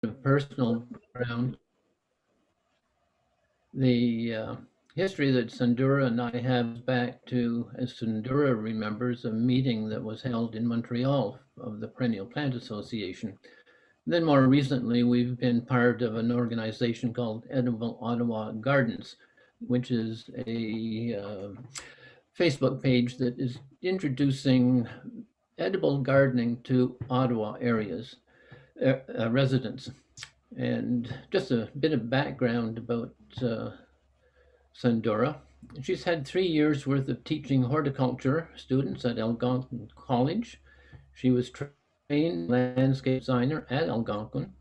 of personal background. The history that Sundaura and I have back to, as Sundaura remembers, a meeting that was held in Montreal of the Perennial Plant Association. Then more recently, we've been part of an organization called Edible Ottawa Gardens, which is a Facebook page that is introducing edible gardening to Ottawa areas, residents. And just a bit of background about Sundaura. She's had 3 years worth of teaching horticulture students at Algonquin College. She was trained landscape designer at Algonquin,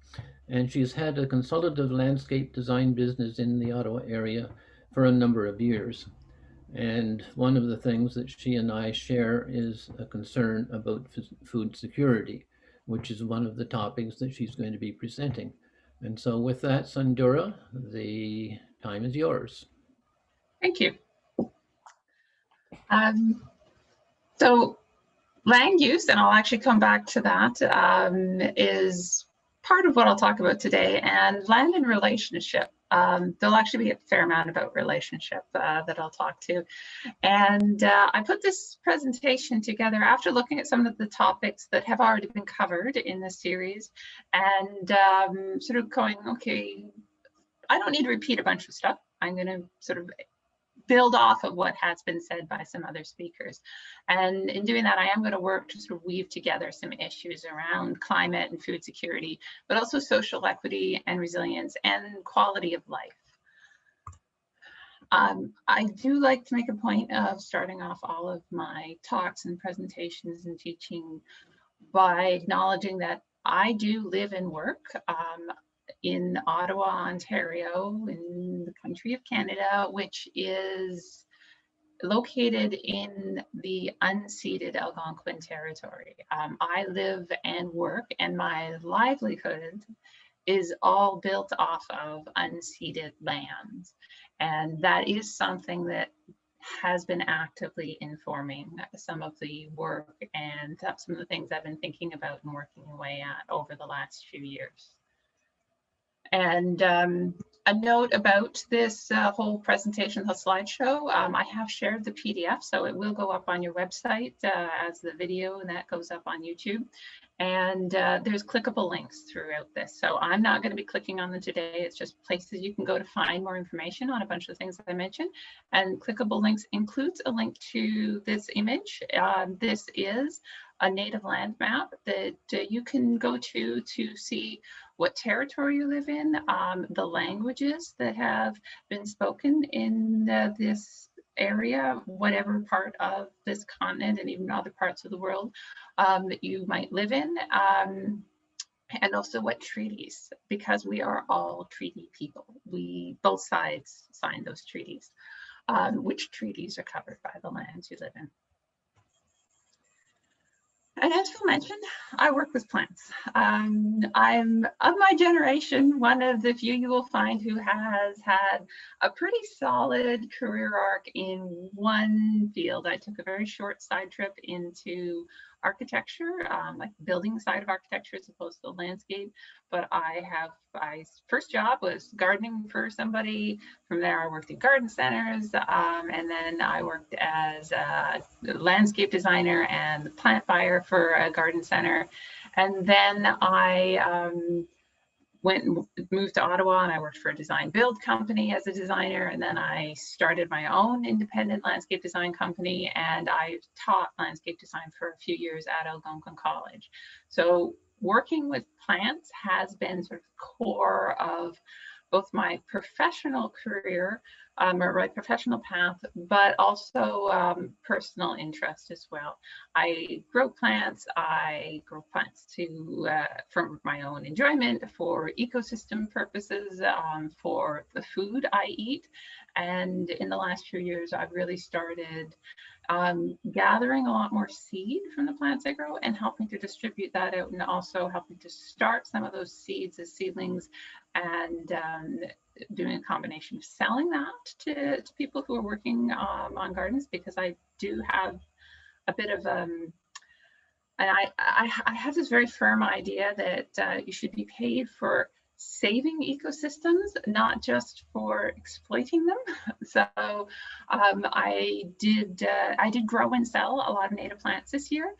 and she's had a consultative landscape design business in the Ottawa area for a number of years. And one of the things that she and I share is a concern about food security, which is one of the topics that she's going to be presenting. And so with that, Sundaura, the time is yours. Thank you. So land use, and I'll actually come back to that, is part of what I'll talk about today. And land and relationship. There'll actually be a fair amount about relationship that I'll talk to. And I put this presentation together after looking at some of the topics that have already been covered in this series, and sort of going, okay, I don't need to repeat a bunch of stuff. I'm going to sort of build off of what has been said by some other speakers. And in doing that, I am going to work to sort of weave together some issues around climate and food security, but also social equity and resilience and quality of life. I do like to make a point of starting off all of my talks and presentations and teaching by acknowledging that I do live and work in Ottawa, Ontario, in the country of Canada, which is located in the unceded Algonquin territory. I live and work, and my livelihood is all built off of unceded lands. And that is something that has been actively informing some of the work and some of the things I've been thinking about and working away at over the last few years. And a note about this whole presentation, the slideshow, I have shared the PDF, so it will go up on your website as the video, and that goes up on YouTube. And there's clickable links throughout this. So I'm not going to be clicking on them today. It's just places you can go to find more information on a bunch of things that I mentioned. And clickable links includes a link to this image. This is a native land map that you can go to see what territory you live in, the languages that have been spoken in this area, whatever part of this continent and even other parts of the world that you might live in, and also what treaties, because we are all treaty people. Both sides signed those treaties, which treaties are covered by the lands you live in. And as Phil mentioned, I work with plants. I'm of my generation, one of the few you will find who has had a pretty solid career arc in one field. I took a very short side trip into architecture, like the building side of architecture as opposed to the landscape. But my first job was gardening for somebody. From there, I worked in garden centers, and then I worked as a landscape designer and plant buyer for a garden center. And then I moved to Ottawa, and I worked for a design build company as a designer. And then I started my own independent landscape design company, and I taught landscape design for a few years at Algonquin College. So working with plants has been sort of core of both my professional career or my professional path, but also personal interest as well. I grow plants. I grow plants for my own enjoyment, for ecosystem purposes, for the food I eat. And in the last few years, I've really started gathering a lot more seed from the plants I grow and helping to distribute that out, and also helping to start some of those seeds as seedlings, and doing a combination of selling that to people who are working on gardens, because I do have a bit of And I have this very firm idea that you should be paid for saving ecosystems, not just for exploiting them. So I did grow and sell a lot of native plants this year,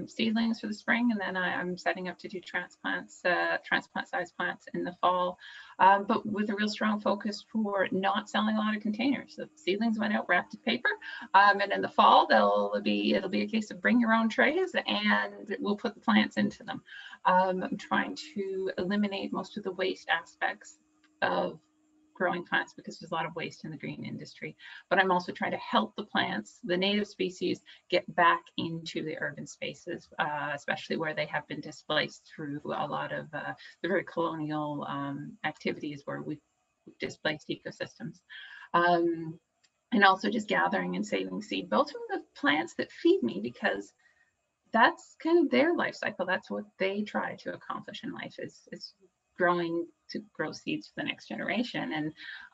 seedlings for the spring, and then I'm setting up to do transplants, transplant-sized plants in the fall. But with a real strong focus for not selling a lot of containers. The seedlings went out wrapped in paper, and in the fall it'll be a case of bring your own trays, and we'll put the plants into them. I'm trying to eliminate most of the waste aspects of growing plants because there's a lot of waste in the green industry. But I'm also trying to help the plants, the native species, get back into the urban spaces, especially where they have been displaced through a lot of the very colonial activities where we've displaced ecosystems. And also just gathering and saving seed, both from the plants that feed me, because that's kind of their life cycle. That's what they try to accomplish in life, is growing to grow seeds for the next generation. And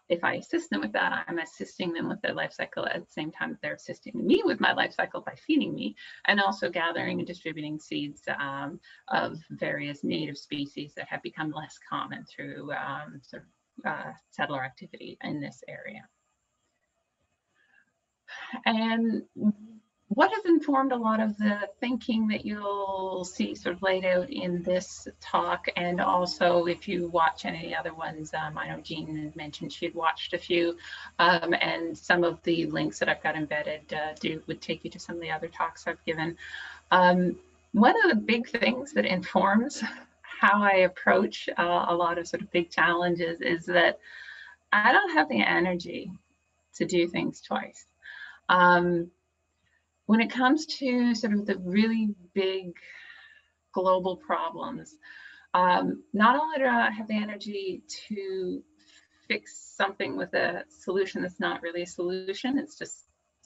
if I assist them with that, I'm assisting them with their life cycle at the same time that they're assisting me with my life cycle by feeding me, and also gathering and distributing seeds of various native species that have become less common through settler activity in this area. And what has informed a lot of the thinking that you'll see sort of laid out in this talk, and also if you watch any other ones, I know Jean had mentioned she had watched a few, and some of the links that I've got embedded would take you to some of the other talks I've given. One of the big things that informs how I approach a lot of sort of big challenges is that I don't have the energy to do things twice. When it comes to sort of the really big global problems, not only do I have the energy to fix something with a solution that's not really a solution, it's just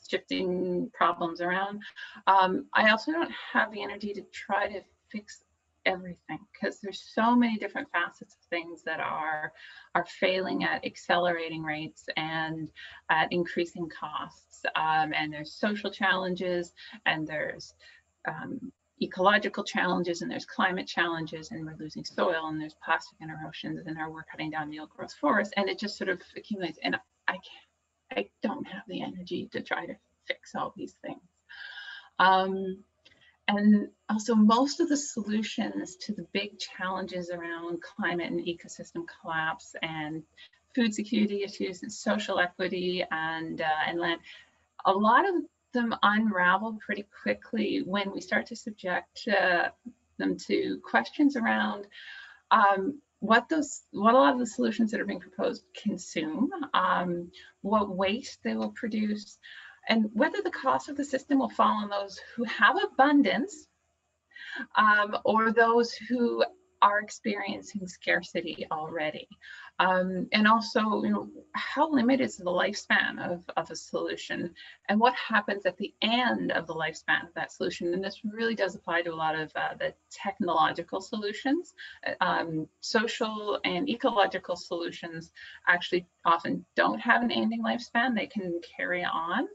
shifting problems around, I also don't have the energy to try to fix everything, because there's so many different facets of things that are failing at accelerating rates and at increasing costs, and there's social challenges, and there's ecological challenges, and there's climate challenges, and we're losing soil, and there's plastic erosions, and we're cutting down the old growth forests, and it just sort of accumulates, and I don't have the energy to try to fix all these things. And also, most of the solutions to the big challenges around climate and ecosystem collapse and food security issues and social equity and land, a lot of them unravel pretty quickly when we start to subject them to questions around what a lot of the solutions that are being proposed consume, what waste they will produce, and whether the cost of the system will fall on those who have abundance or those who are experiencing scarcity already. And also, how limited is the lifespan of a solution, and what happens at the end of the lifespan of that solution? And this really does apply to a lot of the technological solutions. Social and ecological solutions actually often don't have an ending lifespan. They can carry on,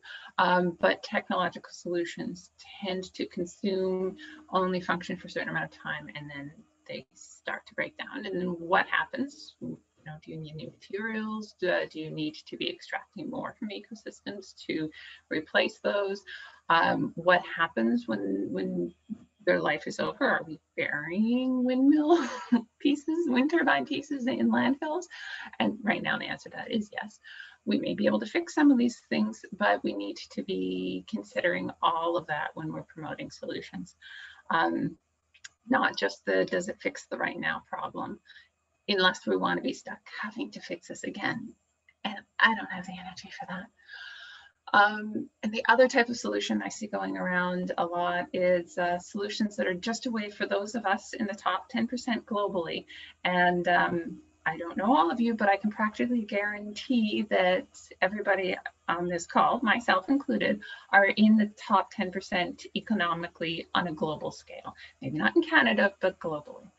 but technological solutions tend to consume, only function for a certain amount of time, and then they start to break down. And then what happens? Do you need new materials? Do you need to be extracting more from ecosystems to replace those? What happens when their life is over? Are we burying windmill pieces, wind turbine pieces in landfills? And right now the answer to that is yes. We may be able to fix some of these things, but we need to be considering all of that when we're promoting solutions. Not just the does it fix the right now problem, unless we want to be stuck having to fix this again. And I don't have the energy for that. And the other type of solution I see going around a lot is solutions that are just a way for those of us in the top 10% globally. And I don't know all of you, but I can practically guarantee that everybody on this call, myself included, are in the top 10% economically on a global scale. Maybe not in Canada, but globally.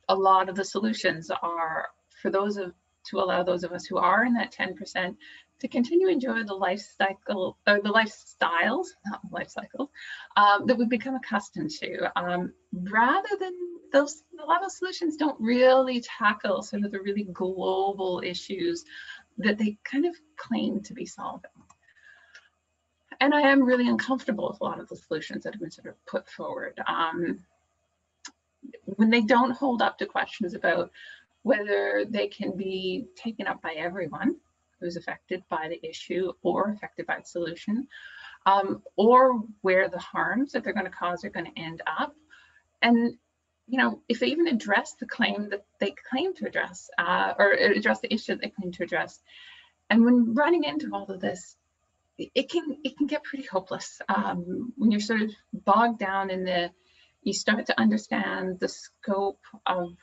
A lot of the solutions are for to allow those of us who are in that 10% to continue to enjoy the life cycle, or the lifestyles, not life cycles, that we've become accustomed to, rather than those. A lot of solutions don't really tackle sort of the really global issues that they kind of claim to be solving. And I am really uncomfortable with a lot of the solutions that have been sort of put forward, when they don't hold up to questions about whether they can be taken up by everyone who's affected by the issue or affected by the solution, or where the harms that they're going to cause are going to end up. And, you know, if they even address the claim that they claim to address, or address the issue that they claim to address. And when running into all of this, it can get pretty hopeless, when you're sort of bogged down in you start to understand the scope of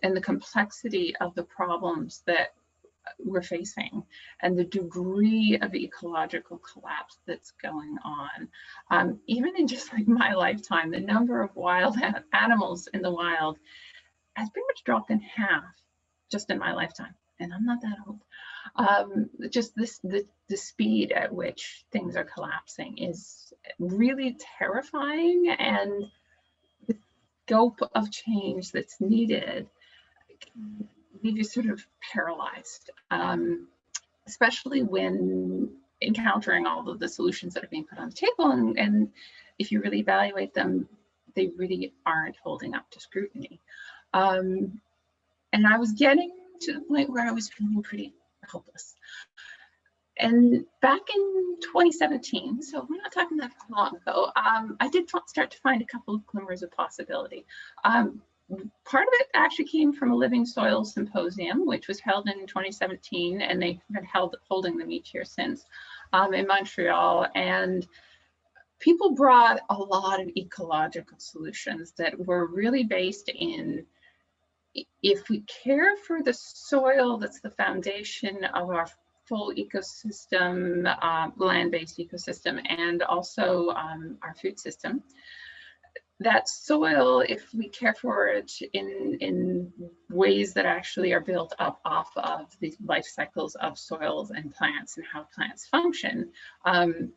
and the complexity of the problems that we're facing and the degree of ecological collapse that's going on. Even in just like my lifetime, the number of wild animals in the wild has pretty much dropped in half just in my lifetime. And I'm not that old. Just the speed at which things are collapsing is really terrifying, and the scope of change that's needed can leave you sort of paralyzed, especially when encountering all of the solutions that are being put on the table. And if you really evaluate them, they really aren't holding up to scrutiny. And I was getting to the point where I was feeling pretty hopeless. And back in 2017, so we're not talking that long ago, I did start to find a couple of glimmers of possibility. Part of it actually came from a Living Soils Symposium, which was held in 2017, and they've been holding them each year since, in Montreal. And people brought a lot of ecological solutions that were really based in, if we care for the soil that's the foundation of our full ecosystem, land-based ecosystem, and also our food system, that soil, if we care for it in ways that actually are built up off of the life cycles of soils and plants and how plants function, and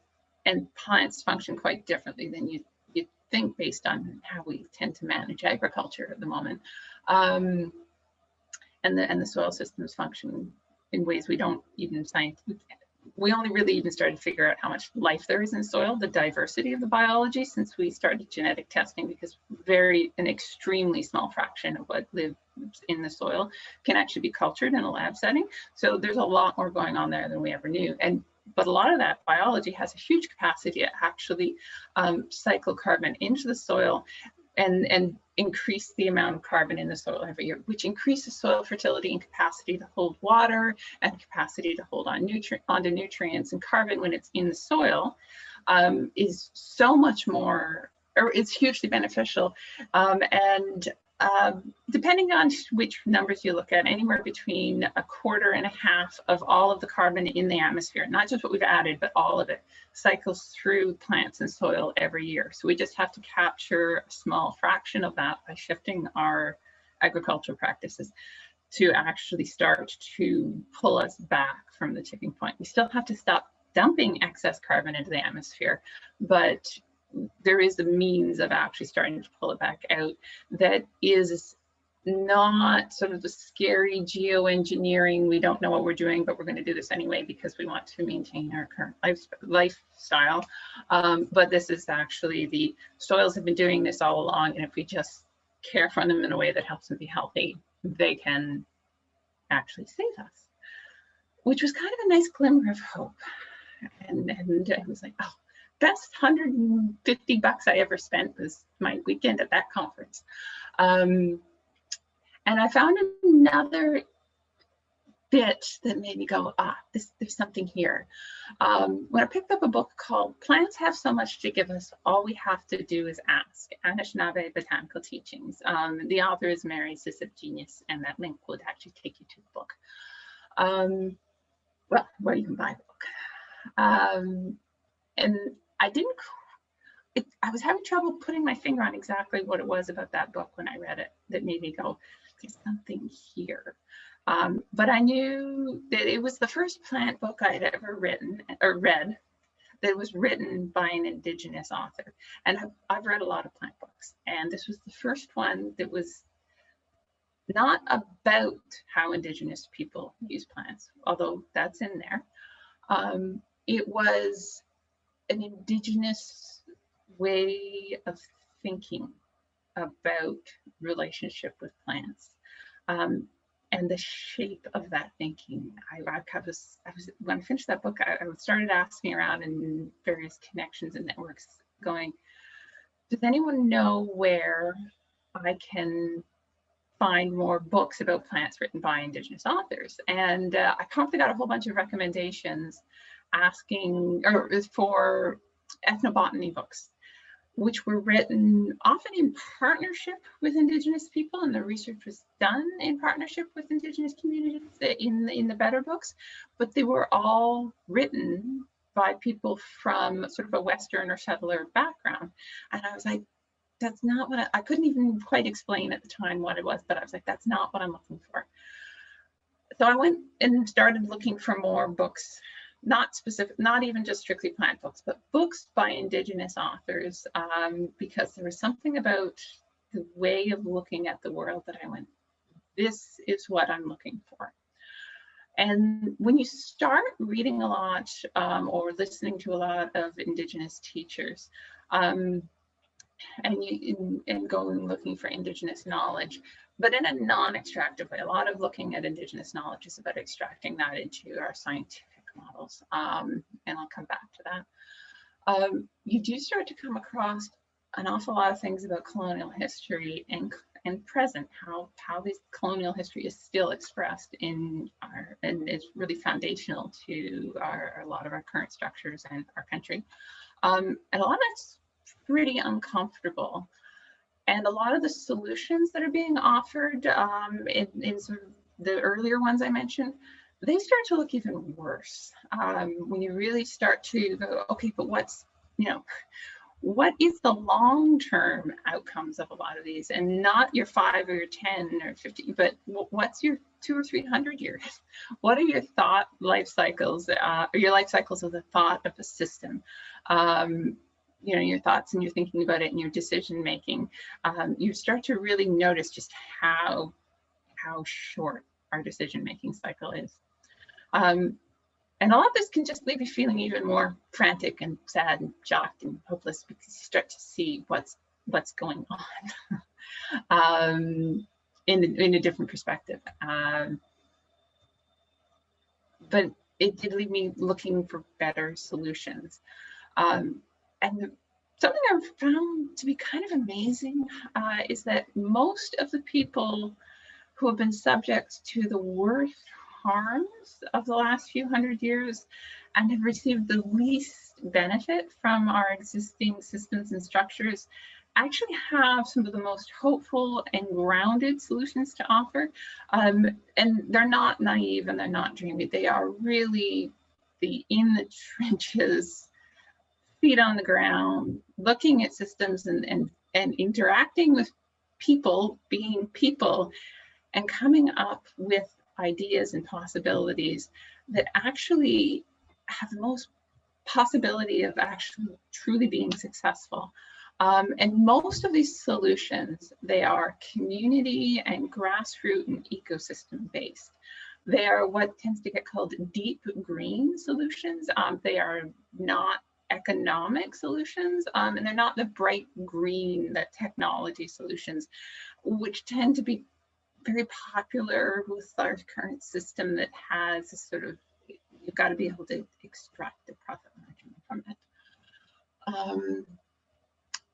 plants function quite differently than you think based on how we tend to manage agriculture at the moment, and the soil systems function in ways we don't even we only really even started to figure out how much life there is in soil, the diversity of the biology, since we started genetic testing, because an extremely small fraction of what lives in the soil can actually be cultured in a lab setting. So there's a lot more going on there than we ever knew. But a lot of that biology has a huge capacity to actually cycle carbon into the soil and increase the amount of carbon in the soil every year, which increases soil fertility and capacity to hold water and capacity to hold onto nutrients. And carbon, when it's in the soil, is so much more, or it's hugely beneficial. Depending on which numbers you look at, anywhere between 1/4 and 1/2 of all of the carbon in the atmosphere, not just what we've added, but all of it, cycles through plants and soil every year. So we just have to capture a small fraction of that by shifting our agricultural practices to actually start to pull us back from the tipping point. We still have to stop dumping excess carbon into the atmosphere, but there is a means of actually starting to pull it back out that is not sort of the scary geoengineering, we don't know what we're doing, but we're going to do this anyway because we want to maintain our current lifestyle. But this is actually, the soils have been doing this all along, and if we just care for them in a way that helps them be healthy, they can actually save us, which was kind of a nice glimmer of hope. And I was like, oh, best $150 I ever spent was my weekend at that conference. And I found another bit that made me go, there's something here. When I picked up a book called Plants Have So Much to Give Us, All We Have to Do Is Ask, Anishinaabe Botanical Teachings. The author is Mary Sis of Genius, and that link would actually take you to the book. Well, where you can buy the book. And I was having trouble putting my finger on exactly what it was about that book when I read it that made me go, there's something here. But I knew that it was the first plant book I'd ever written or read that was written by an Indigenous author. And I've read a lot of plant books, and this was the first one that was not about how Indigenous people use plants, although that's in there. It was an Indigenous way of thinking about relationship with plants. And the shape of that thinking. I was when I finished that book, I started asking around in various connections and networks, going, does anyone know where I can find more books about plants written by Indigenous authors? And I promptly got a whole bunch of recommendations asking for ethnobotany books, which were written often in partnership with Indigenous people, and the research was done in partnership with Indigenous communities in the better books, but they were all written by people from sort of a Western or settler background. And I was like, that's not what I couldn't even quite explain at the time what it was, but I was like, that's not what I'm looking for. So I went and started looking for more books, not specific, not even just strictly plant books, but books by Indigenous authors, because there was something about the way of looking at the world that I went, this is what I'm looking for. And when you start reading a lot or listening to a lot of Indigenous teachers, and going looking for Indigenous knowledge, but in a non-extractive way, a lot of looking at Indigenous knowledge is about extracting that into our scientific models, and I'll come back to that. You do start to come across an awful lot of things about colonial history and present, how this colonial history is still expressed in our, and is really foundational to a lot of our current structures and our country. And a lot of that's pretty uncomfortable. And a lot of the solutions that are being offered in sort of the earlier ones I mentioned, they start to look even worse when you really start to go, okay, but what's, what is the long-term outcomes of a lot of these, and not your 5 or your 10 or 50, but what's your 200 or 300 years? What are your thought life cycles, or your life cycles of the thought of a system? Your thoughts and your thinking about it and your decision making. You start to really notice just how short our decision making cycle is. And all of this can just leave you feeling even more frantic and sad and shocked and hopeless, because you start to see what's going on in a different perspective. But it did leave me looking for better solutions. And something I've found to be kind of amazing is that most of the people who have been subject to the worst harms of the last few hundred years and have received the least benefit from our existing systems and structures actually have some of the most hopeful and grounded solutions to offer. And they're not naive and they're not dreamy. They are really in the trenches, feet on the ground, looking at systems and interacting with people, being people, and coming up with ideas and possibilities that actually have the most possibility of actually truly being successful. And most of these solutions, they are community and grassroots and ecosystem based. They are what tends to get called deep green solutions. They are not economic solutions, and they're not the bright green, the technology solutions, which tend to be very popular with our current system that has a sort of, you've got to be able to extract the profit margin from it.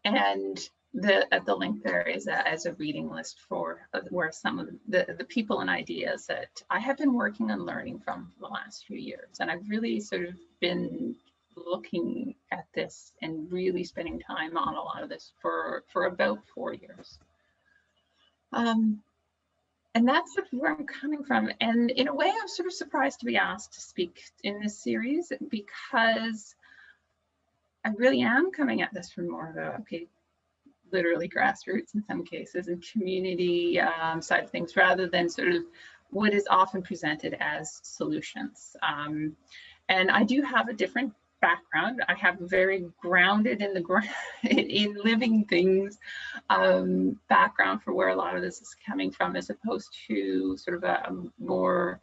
And the link there is as a reading list for where some of the people and ideas that I have been working on learning from the last few years. And I've really sort of been looking at this and really spending time on a lot of this for about 4 years. And that's sort of where I'm coming from. And in a way, I'm sort of surprised to be asked to speak in this series, because I really am coming at this from more of a, okay, literally grassroots in some cases and community side of things, rather than sort of what is often presented as solutions. And I do have a different background. I have a very grounded in the in living things background for where a lot of this is coming from, as opposed to sort of a more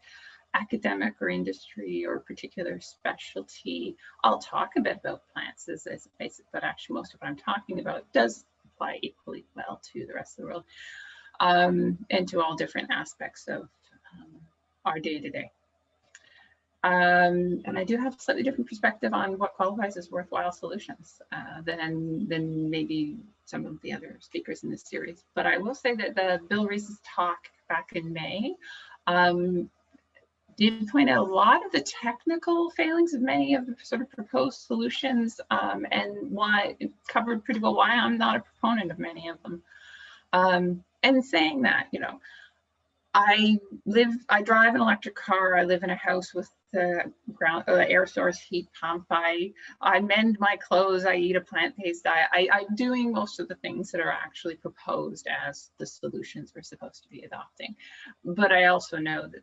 academic or industry or particular specialty. I'll talk a bit about plants as a basic, but actually most of what I'm talking about does apply equally well to the rest of the world, and to all different aspects of our day-to-day. And I do have a slightly different perspective on what qualifies as worthwhile solutions than maybe some of the other speakers in this series. But I will say that the Bill Reese's talk back in May did point out a lot of the technical failings of many of the sort of proposed solutions, and why it covered pretty well why I'm not a proponent of many of them. And saying that, you know, I drive an electric car. I live in a house with the air source heat pump. I mend my clothes. I eat a plant-based diet. I'm doing most of the things that are actually proposed as the solutions we're supposed to be adopting. But I also know that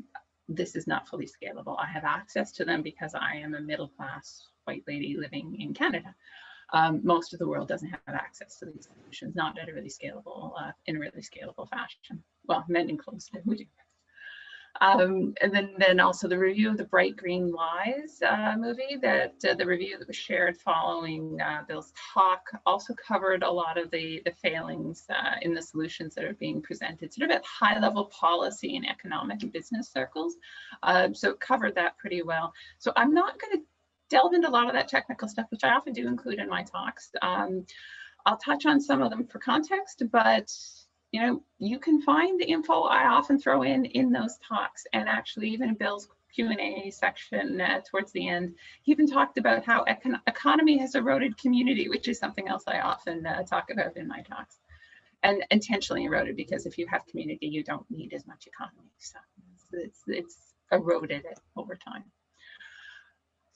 this is not fully scalable. I have access to them because I am a middle-class white lady living in Canada. Most of the world doesn't have access to these solutions, not at a really scalable, in a really scalable fashion. Well, mending clothes, we do. And then also the review of the Bright Green Lies movie, that the review that was shared following Bill's talk also covered a lot of the failings in the solutions that are being presented, sort of at high level policy and economic and business circles. So it covered that pretty well. So I'm not going to delve into a lot of that technical stuff, which I often do include in my talks. I'll touch on some of them for context, but you know, you can find the info I often throw in those talks. And actually, even in Bill's Q&A section towards the end, he even talked about how economy has eroded community, which is something else I often talk about in my talks. And intentionally eroded, because if you have community, you don't need as much economy. So it's eroded it over time.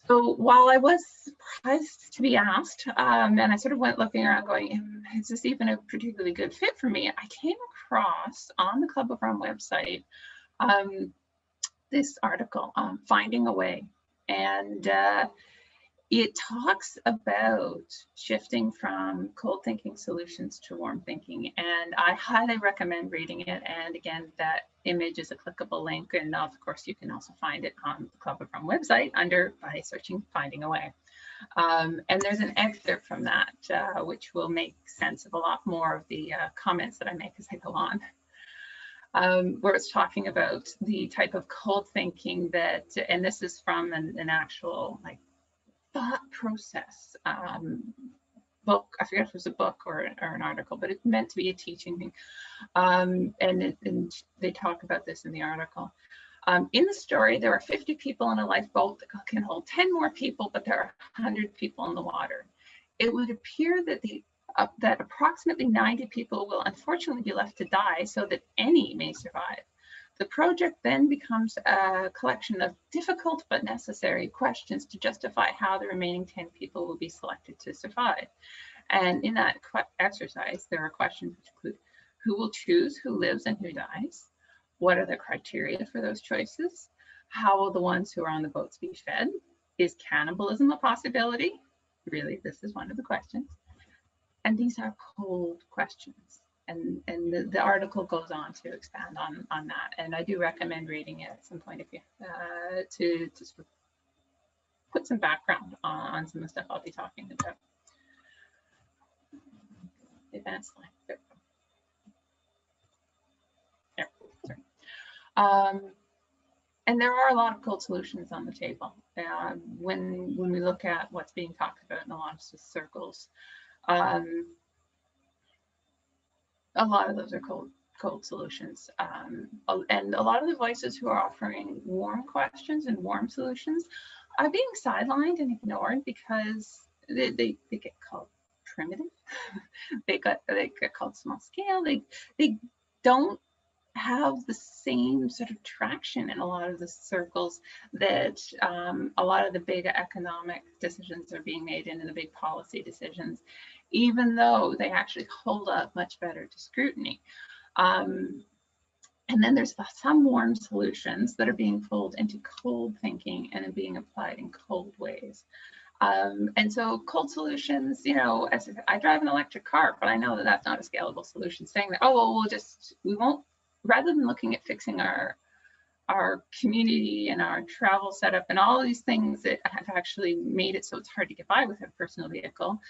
So while I was surprised to be asked, and I sort of went looking around going, is this even a particularly good fit for me? I came across on the Club of Rome website this article, Finding a Way. And it talks about shifting from cold thinking solutions to warm thinking. And I highly recommend reading it. And again, that image is a clickable link. And of course, you can also find it on the Club of Rome website by searching Finding a Way. And there's an excerpt from that, which will make sense of a lot more of the comments that I make as I go on. Where it's talking about the type of cold thinking that, and this is from an actual like thought process book. I forget if it was a book or an article, but it's meant to be a teaching thing. And they talk about this in the article. In the story, there are 50 people in a lifeboat that can hold 10 more people, but there are 100 people in the water. It would appear that that approximately 90 people will unfortunately be left to die so that any may survive. The project then becomes a collection of difficult but necessary questions to justify how the remaining 10 people will be selected to survive. And in that exercise, there are questions which include who will choose who lives and who dies? What are the criteria for those choices? How will the ones who are on the boats be fed? Is cannibalism a possibility? Really, this is one of the questions. And these are cold questions. And the article goes on to expand on that. And I do recommend reading it at some point if you to sort of put some background on some of the stuff I'll be talking about. Advanced slide. There. Sorry. And there are a lot of cold solutions on the table. When we look at what's being talked about in a lot of circles, a lot of those are cold solutions. And a lot of the voices who are offering warm questions and warm solutions are being sidelined and ignored because they get called primitive. they get called small scale. They don't have the same sort of traction in a lot of the circles that a lot of the big economic decisions are being made in, and the big policy decisions, even though they actually hold up much better to scrutiny. And And then there's some warm solutions that are being pulled into cold thinking and are being applied in cold ways. And so cold solutions, you know, as I drive an electric car, but I know that that's not a scalable solution. Saying that, oh, well, we won't, rather than looking at fixing our community and our travel setup and all these things that have actually made it so it's hard to get by with a personal vehicle,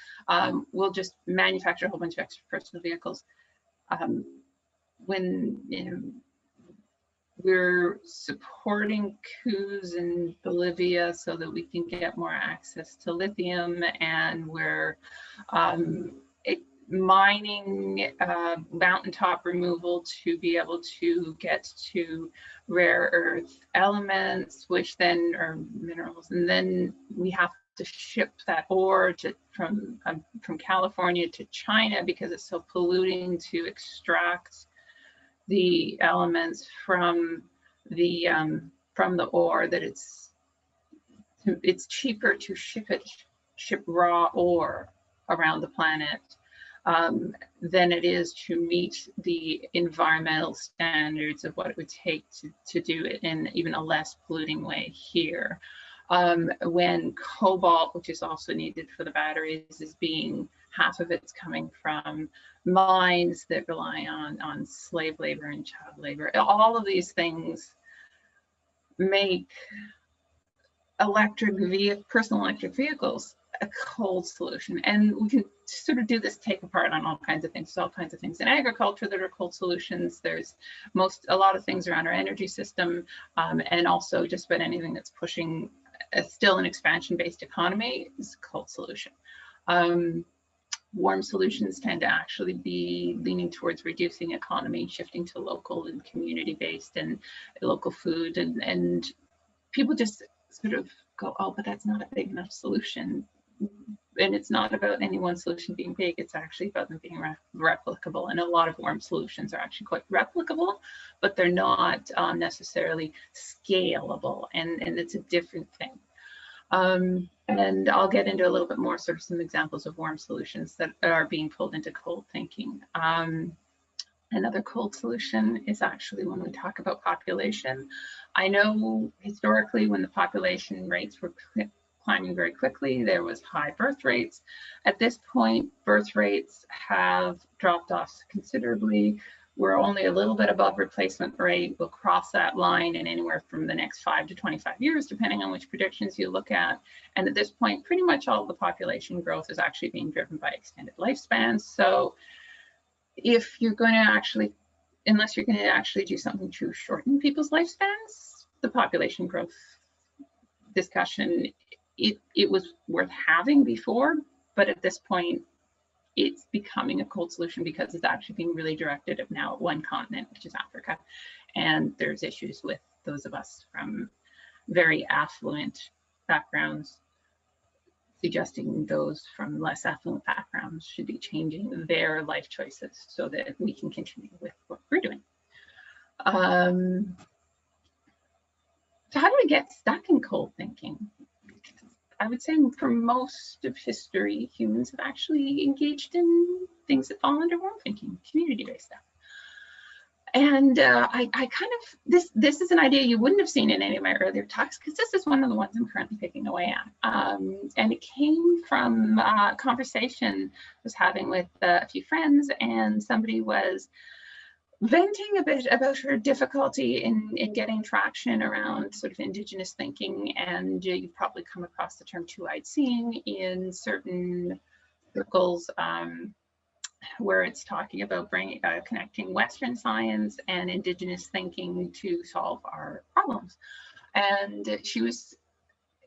we'll just manufacture a whole bunch of extra personal vehicles. When, you know, we're supporting coups in Bolivia so that we can get more access to lithium, and we're mining mountaintop removal to be able to get to rare earth elements, which then are minerals, and then we have to ship that ore from California to China because it's so polluting to extract the elements from the ore, that it's cheaper to ship raw ore around the planet than it is to meet the environmental standards of what it would take to do it in even a less polluting way here. When cobalt, which is also needed for the batteries, is half of it's coming from mines that rely on slave labor and child labor. All of these things make personal electric vehicles a cold solution. And we can sort of do this take apart on all kinds of things. There's all kinds of things in agriculture that are cold solutions. There's a lot of things around our energy system, and also just about anything that's pushing still an expansion-based economy is a cold solution. Warm solutions tend to actually be leaning towards reducing economy, shifting to local and community-based and local food, and people just sort of go, oh, but that's not a big enough solution. And it's not about any one solution being big, it's actually about them being replicable. And a lot of warm solutions are actually quite replicable, but they're not necessarily scalable, and it's a different thing. And I'll get into a little bit more sort of some examples of warm solutions that are being pulled into cold thinking. Another cold solution is actually when we talk about population. I know historically when the population rates were climbing very quickly, there was high birth rates. At this point, birth rates have dropped off considerably. We're only a little bit above replacement rate. We'll cross that line in anywhere from the next 5 to 25 years, depending on which predictions you look at. And at this point, pretty much all of the population growth is actually being driven by extended lifespans. So if you're going to actually, unless you're going to actually do something to shorten people's lifespans, the population growth discussion, it was worth having before, but at this point, it's becoming a cold solution because it's actually being really directed at now at one continent, which is Africa. And there's issues with those of us from very affluent backgrounds, suggesting those from less affluent backgrounds should be changing their life choices so that we can continue with what we're doing. So how do we get stuck in cold thinking? I would say for most of history, humans have actually engaged in things that fall under warm thinking, community-based stuff. And I kind of, this is an idea you wouldn't have seen in any of my earlier talks, because this is one of the ones I'm currently picking away at. And it came from a conversation I was having with a few friends, and somebody was venting a bit about her difficulty in getting traction around sort of Indigenous thinking. And you've probably come across the term two-eyed seeing in certain circles, where it's talking about connecting Western science and Indigenous thinking to solve our problems. And she was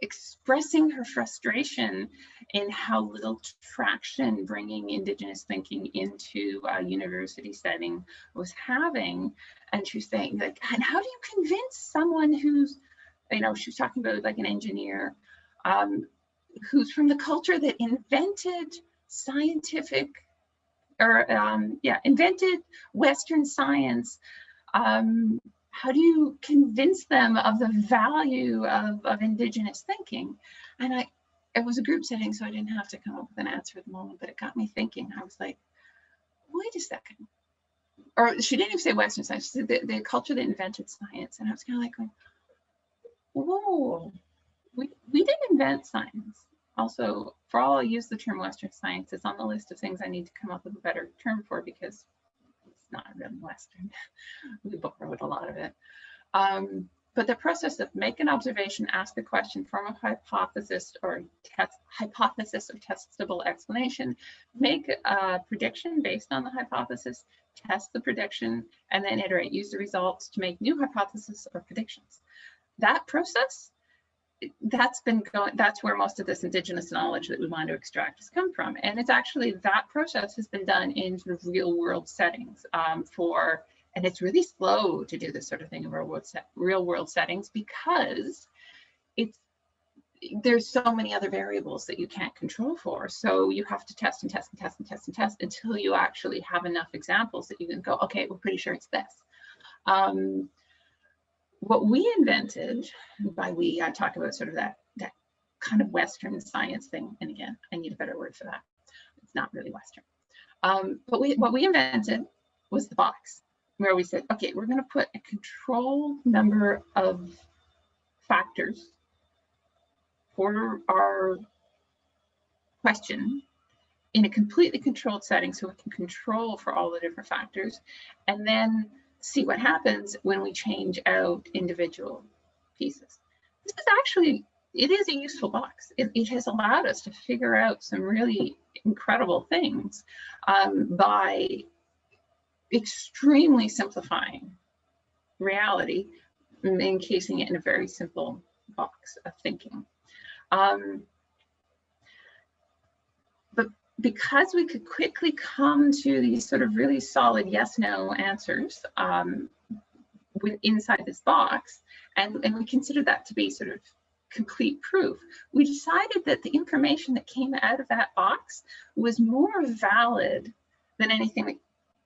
expressing her frustration in how little traction bringing Indigenous thinking into a university setting was having. And she was saying, like, and how do you convince someone who's, you know, she was talking about like an engineer who's from the culture that invented scientific, or invented Western science. How do you convince them of the value of Indigenous thinking? And it was a group setting, so I didn't have to come up with an answer at the moment, but it got me thinking. I was like, wait a second. or she didn't even say Western science, she said the culture that invented science. And I was kind of like going, whoa, we didn't invent science. Also, for all I use the term Western science, it's on the list of things I need to come up with a better term for, because it's not really Western. We borrowed a lot of it. But the process of make an observation, ask a question, form a hypothesis or testable explanation, make a prediction based on the hypothesis, test the prediction, and then iterate, use the results to make new hypotheses or predictions. That process, that's where most of this indigenous knowledge that we want to extract has come from. And it's actually, that process has been done in sort of real world settings and it's really slow to do this sort of thing in real world settings, because there's so many other variables that you can't control for. So you have to test and test and test and test and test until you actually have enough examples that you can go, okay, we're pretty sure it's this. What we invented, by we, I talk about sort of that kind of Western science thing. And again, I need a better word for that. It's not really Western. But what we invented was the box, where we said, okay, we're going to put a control number of factors for our question in a completely controlled setting, so we can control for all the different factors, and then see what happens when we change out individual pieces. This is actually, it is a useful box. It has allowed us to figure out some really incredible things by extremely simplifying reality and encasing it in a very simple box of thinking. But because we could quickly come to these sort of really solid yes/no answers inside this box, and we considered that to be sort of complete proof, we decided that the information that came out of that box was more valid than anything that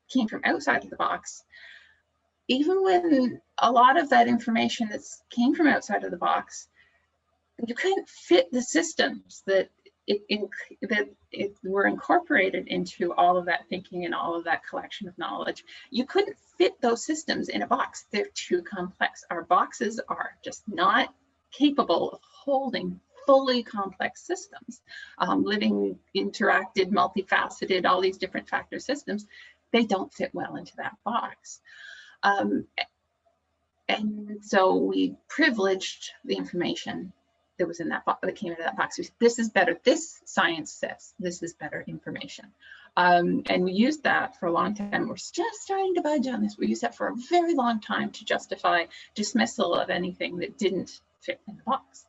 came from outside of the box, even when a lot of that information that came from outside of the box, you couldn't fit the systems that were incorporated into all of that thinking and all of that collection of knowledge. You couldn't fit those systems in a box. They're too complex. Our boxes are just not capable of holding fully complex systems, living, interacted, multifaceted, all these different factor systems. They don't fit well into that box. And so we privileged the information that was in that box, that came into that box. This is better. This science says this is better information. And we used that for a long time. We're just starting to budge on this. We used that for a very long time to justify dismissal of anything that didn't fit in the box.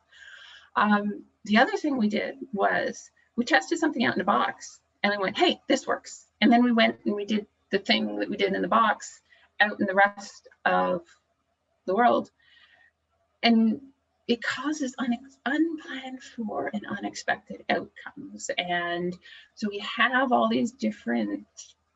The other thing we did was we tested something out in a box and we went, hey, this works. And then we went and we did the thing that we did in the box out in the rest of the world. And it causes unplanned for and unexpected outcomes. And so we have all these different,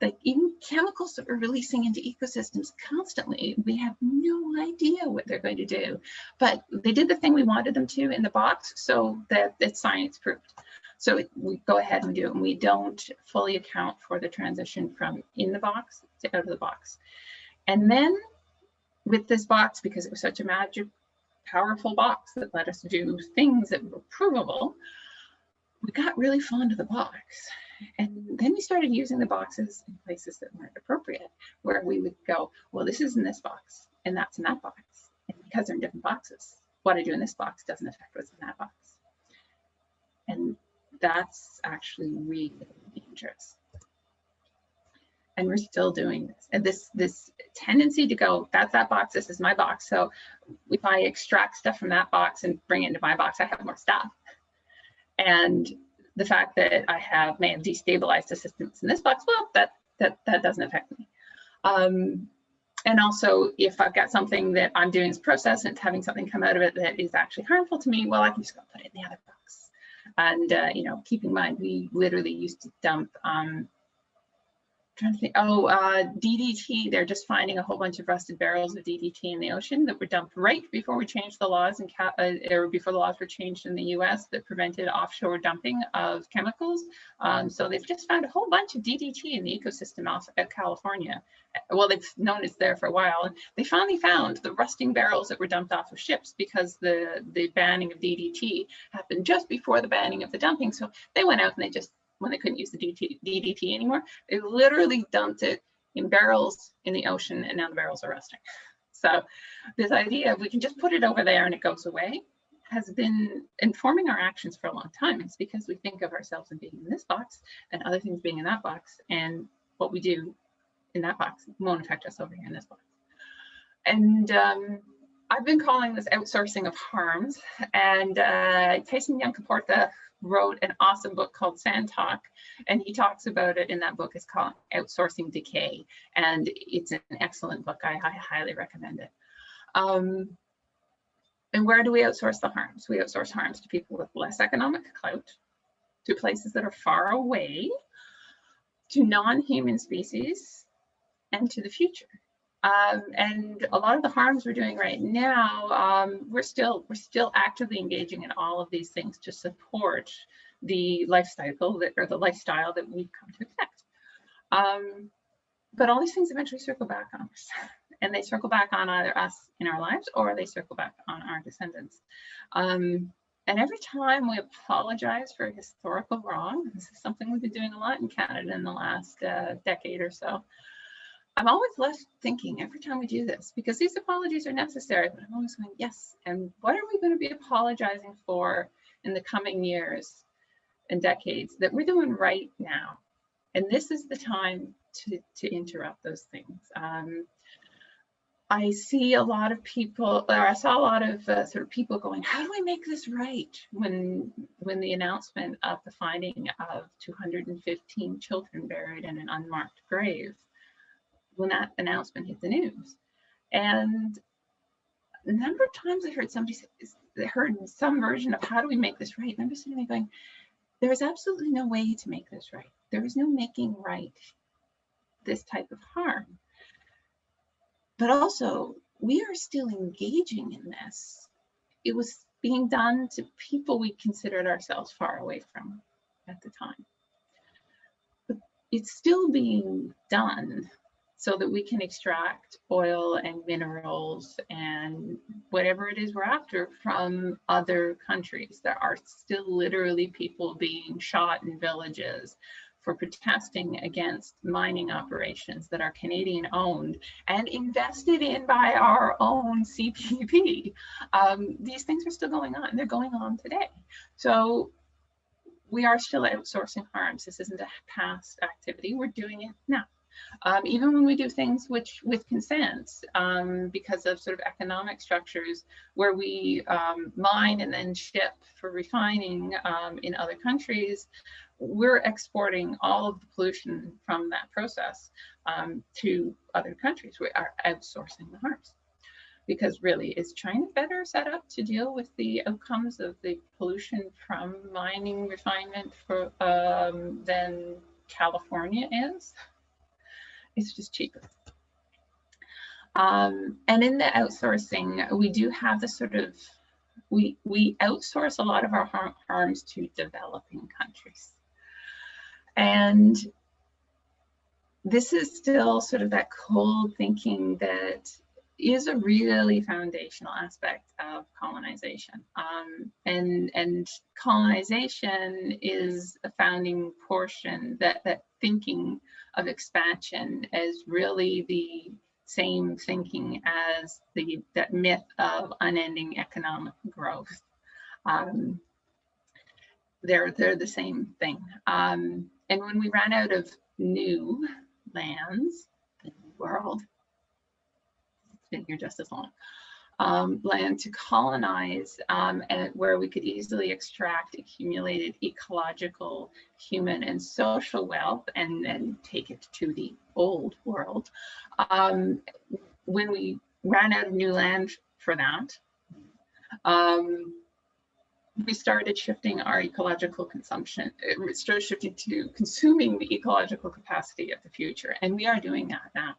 like even chemicals that we're releasing into ecosystems constantly. We have no idea what they're going to do, but they did the thing we wanted them to in the box, so that it's science proved. So we go ahead and do it, and we don't fully account for the transition from in the box to out of the box. And then with this box, because it was such a magic, powerful box that let us do things that were provable, we got really fond of the box. And then we started using the boxes in places that weren't appropriate, where we would go, well, this is in this box and that's in that box. And because they're in different boxes, what I do in this box doesn't affect what's in that box. And that's actually really dangerous. And we're still doing this. And this tendency to go, that's that box, this is my box. So if I extract stuff from that box and bring it into my box, I have more stuff. And the fact that I may have destabilized the systems in this box, well, that doesn't affect me. And also, if I've got something that I'm doing as a process and it's having something come out of it that is actually harmful to me, well, I can just go put it in the other box. And, you know, keep in mind, we literally used to dump Trying to think. DDT. They're just finding a whole bunch of rusted barrels of DDT in the ocean that were dumped right before we changed the laws or before the laws were changed in the U.S. that prevented offshore dumping of chemicals. So they've just found a whole bunch of DDT in the ecosystem off of California. Well, they've known it's there for a while. And they finally found the rusting barrels that were dumped off of ships because the banning of DDT happened just before the banning of the dumping. So they went out and they just, when they couldn't use the DDT anymore, they literally dumped it in barrels in the ocean, and now the barrels are rusting. So this idea of we can just put it over there and it goes away has been informing our actions for a long time. It's because we think of ourselves as being in this box and other things being in that box, and what we do in that box won't affect us over here in this box. And I've been calling this outsourcing of harms, and Tyson Yunkaporta wrote an awesome book called Sand Talk, and he talks about it in that book. It's called Outsourcing Decay, and it's an excellent book. I highly recommend it. And where do we outsource the harms? We outsource harms to people with less economic clout, to places that are far away, to non-human species, and to the future. And a lot of the harms we're doing right now, we're still actively engaging in all of these things to support the lifestyle that we've come to expect. But all these things eventually circle back on us, and they circle back on either us in our lives or they circle back on our descendants. And every time we apologize for a historical wrong, this is something we've been doing a lot in Canada in the last decade or so. I'm always left thinking every time we do this, because these apologies are necessary, but I'm always going, yes, and what are we going to be apologizing for in the coming years and decades that we're doing right now? And this is the time to interrupt those things. I see a lot of people, or I saw a lot of sort of people going, how do we make this right? When the announcement of the finding of 215 children buried in an unmarked grave, when that announcement hit the news. And a number of times I heard somebody say, heard some version of how do we make this right? And I'm just sitting there going, there is absolutely no way to make this right. There is no making right this type of harm. But also, we are still engaging in this. It was being done to people we considered ourselves far away from at the time. But it's still being done so that we can extract oil and minerals and whatever it is we're after from other countries. There are still literally people being shot in villages for protesting against mining operations that are Canadian owned and invested in by our own CPP. These things are still going on. They're going on today. So we are still outsourcing harms. This isn't a past activity. We're doing it now. Even when we do things with consent, because of sort of economic structures where we mine and then ship for refining in other countries, we're exporting all of the pollution from that process to other countries. We are outsourcing the harms. Because really, is China better set up to deal with the outcomes of the pollution from mining refinement than California is? It's just cheaper. And in the outsourcing, we do have the sort of, we outsource a lot of our harms to developing countries. And this is still sort of that cold thinking that is a really foundational aspect of colonization. And colonization is a founding portion, that thinking of expansion as really the same thinking as that myth of unending economic growth. They're the same thing. And when we ran out of new lands, the new world, it's been here just as long, land to colonize, and where we could easily extract accumulated ecological, human, and social wealth and take it to the old world. When we ran out of new land for that, we started shifting our ecological consumption. It started shifting to consuming the ecological capacity of the future, and we are doing that now.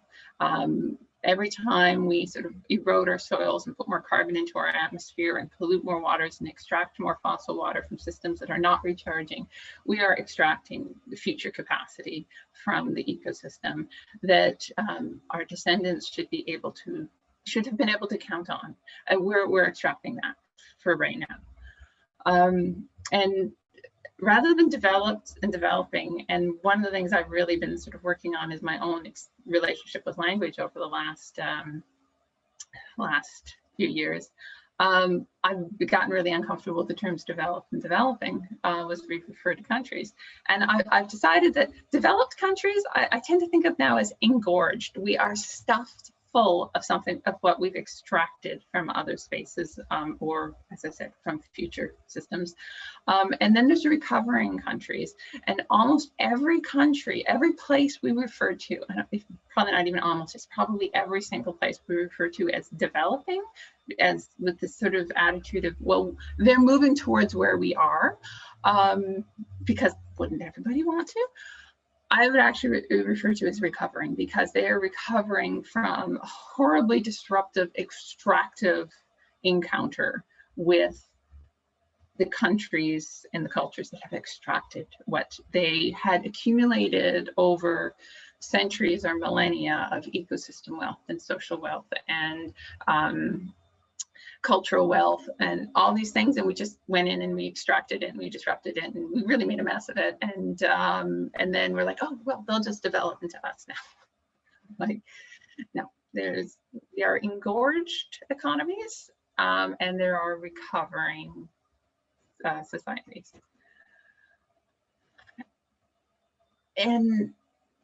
Every time we sort of erode our soils and put more carbon into our atmosphere and pollute more waters and extract more fossil water from systems that are not recharging, we are extracting the future capacity from the ecosystem that our descendants should have been able to count on. And we're extracting that for right now. And rather than developing, and one of the things I've really been sort of working on is my own relationship with language over the last few years. I've gotten really uncomfortable with the terms developed and developing was referred to countries. And I've decided that developed countries, I tend to think of now as engorged. We are stuffed full of something of what we've extracted from other spaces, or as I said, from future systems. And then there's the recovering countries, and almost every country, every place we refer to, probably not even almost, it's probably every single place we refer to as developing, as with this sort of attitude of, well, they're moving towards where we are, because wouldn't everybody want to? I would actually refer to as recovering, because they are recovering from a horribly disruptive, extractive encounter with the countries and the cultures that have extracted what they had accumulated over centuries or millennia of ecosystem wealth and social wealth and cultural wealth and all these things, and we just went in and we extracted it and we disrupted it and we really made a mess of it, and then we're like, oh well, they'll just develop into us now. Like, no, there are engorged economies, and there are recovering societies. And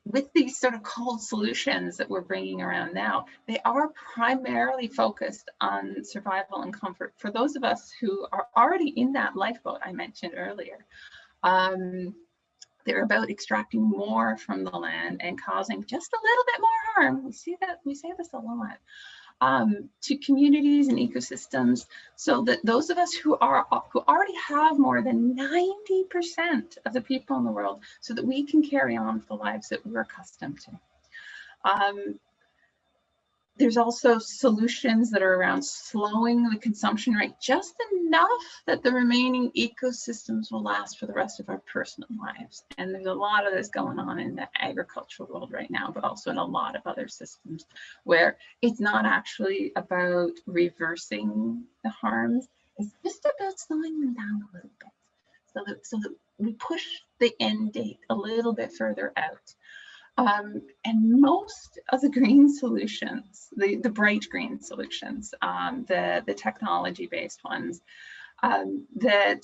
with these sort of cold solutions that we're bringing around now, they are primarily focused on survival and comfort for those of us who are already in that lifeboat I mentioned earlier. They're about extracting more from the land and causing just a little bit more harm. We say this a lot. To communities and ecosystems, so that those of us who already have more than 90% of the people in the world, so that we can carry on with the lives that we're accustomed to. There's also solutions that are around slowing the consumption rate just enough that the remaining ecosystems will last for the rest of our personal lives. And there's a lot of this going on in the agricultural world right now, but also in a lot of other systems where it's not actually about reversing the harms. It's just about slowing them down a little bit so that we push the end date a little bit further out. And most of the green solutions, the bright green solutions, the technology-based ones that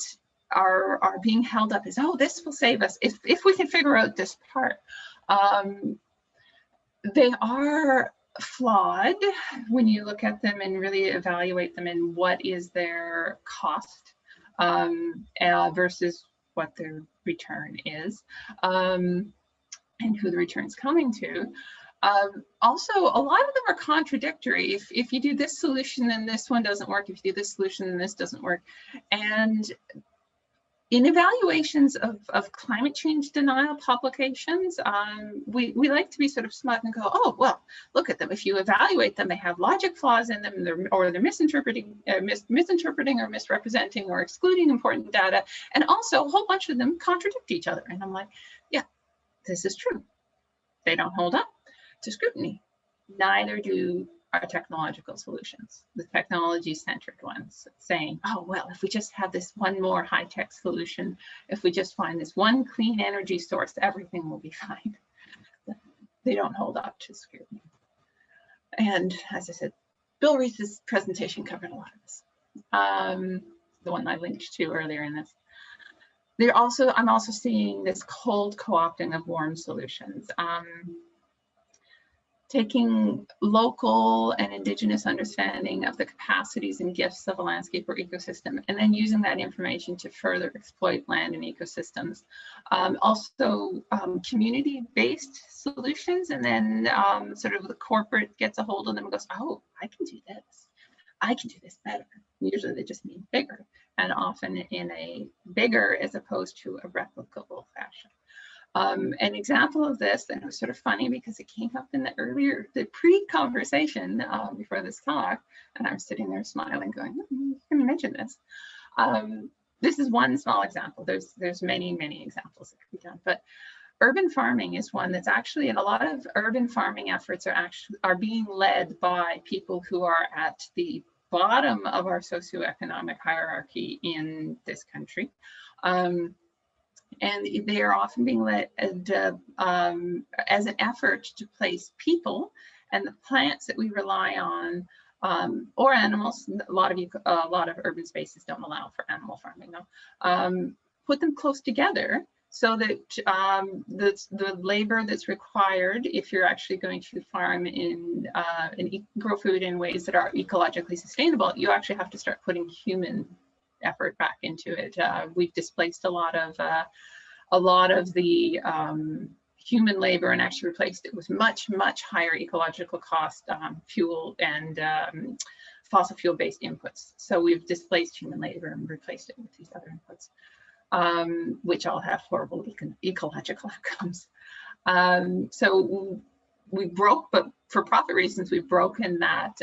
are being held up as, oh, this will save us if we can figure out this part. They are flawed when you look at them and really evaluate them and what is their cost versus what their return is. And who the return's coming to. Also, a lot of them are contradictory. If you do this solution, then this one doesn't work. If you do this solution, then this doesn't work. And in evaluations of climate change denial publications, we like to be sort of smart and go, oh, well, look at them. If you evaluate them, they have logic flaws in them, or they're misinterpreting or misrepresenting or excluding important data. And also a whole bunch of them contradict each other. And I'm like, yeah, this is true. They don't hold up to scrutiny. Neither do our technological solutions, the technology-centric ones, saying, oh, well, if we just have this one more high-tech solution, if we just find this one clean energy source, everything will be fine. They don't hold up to scrutiny. And as I said, Bill Reese's presentation covered a lot of this. The one I linked to earlier in this. I'm also seeing this cold co-opting of warm solutions, taking local and Indigenous understanding of the capacities and gifts of a landscape or ecosystem, and then using that information to further exploit land and ecosystems. Also community-based solutions, and then sort of the corporate gets a hold of them and goes, oh, I can do this. I can do this better. Usually they just mean bigger. and often in a bigger as opposed to a replicable fashion. An example of this, and it was sort of funny because it came up in the pre-conversation before this talk, and I'm sitting there smiling going, you can mention this. This is one small example. There's many examples that could be done, but urban farming is one that's actually, and a lot of urban farming efforts are being led by people who are at the bottom of our socioeconomic hierarchy in this country. And they are often being led as an effort to place people and the plants that we rely on, or animals. A lot of urban spaces don't allow for animal farming, though. Put them close together so that the labor that's required, if you're actually going to farm and grow food in ways that are ecologically sustainable, you actually have to start putting human effort back into it. We've displaced a lot of the human labor and actually replaced it with much higher ecological cost fuel and fossil fuel based inputs. So we've displaced human labor and replaced it with these other inputs, which all have horrible ecological outcomes. So we broke, but for profit reasons, we've broken that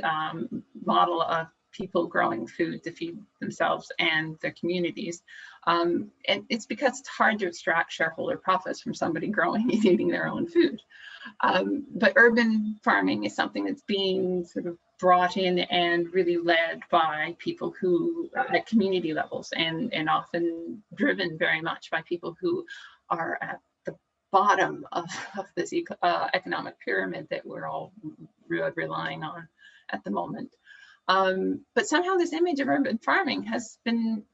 model of people growing food to feed themselves and their communities. And it's because it's hard to extract shareholder profits from somebody growing and eating their own food. But urban farming is something that's being sort of brought in and really led by people who at community levels and often driven very much by people who are at the bottom of this economic pyramid that we're all relying on at the moment. But somehow this image of urban farming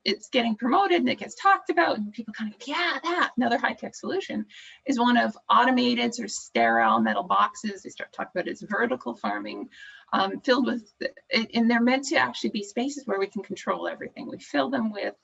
it's getting promoted and it gets talked about and people kind of, yeah, that another high-tech solution is one of automated sort of sterile metal boxes. They start talking about it as vertical farming, filled with, and they're meant to actually be spaces where we can control everything. We fill them with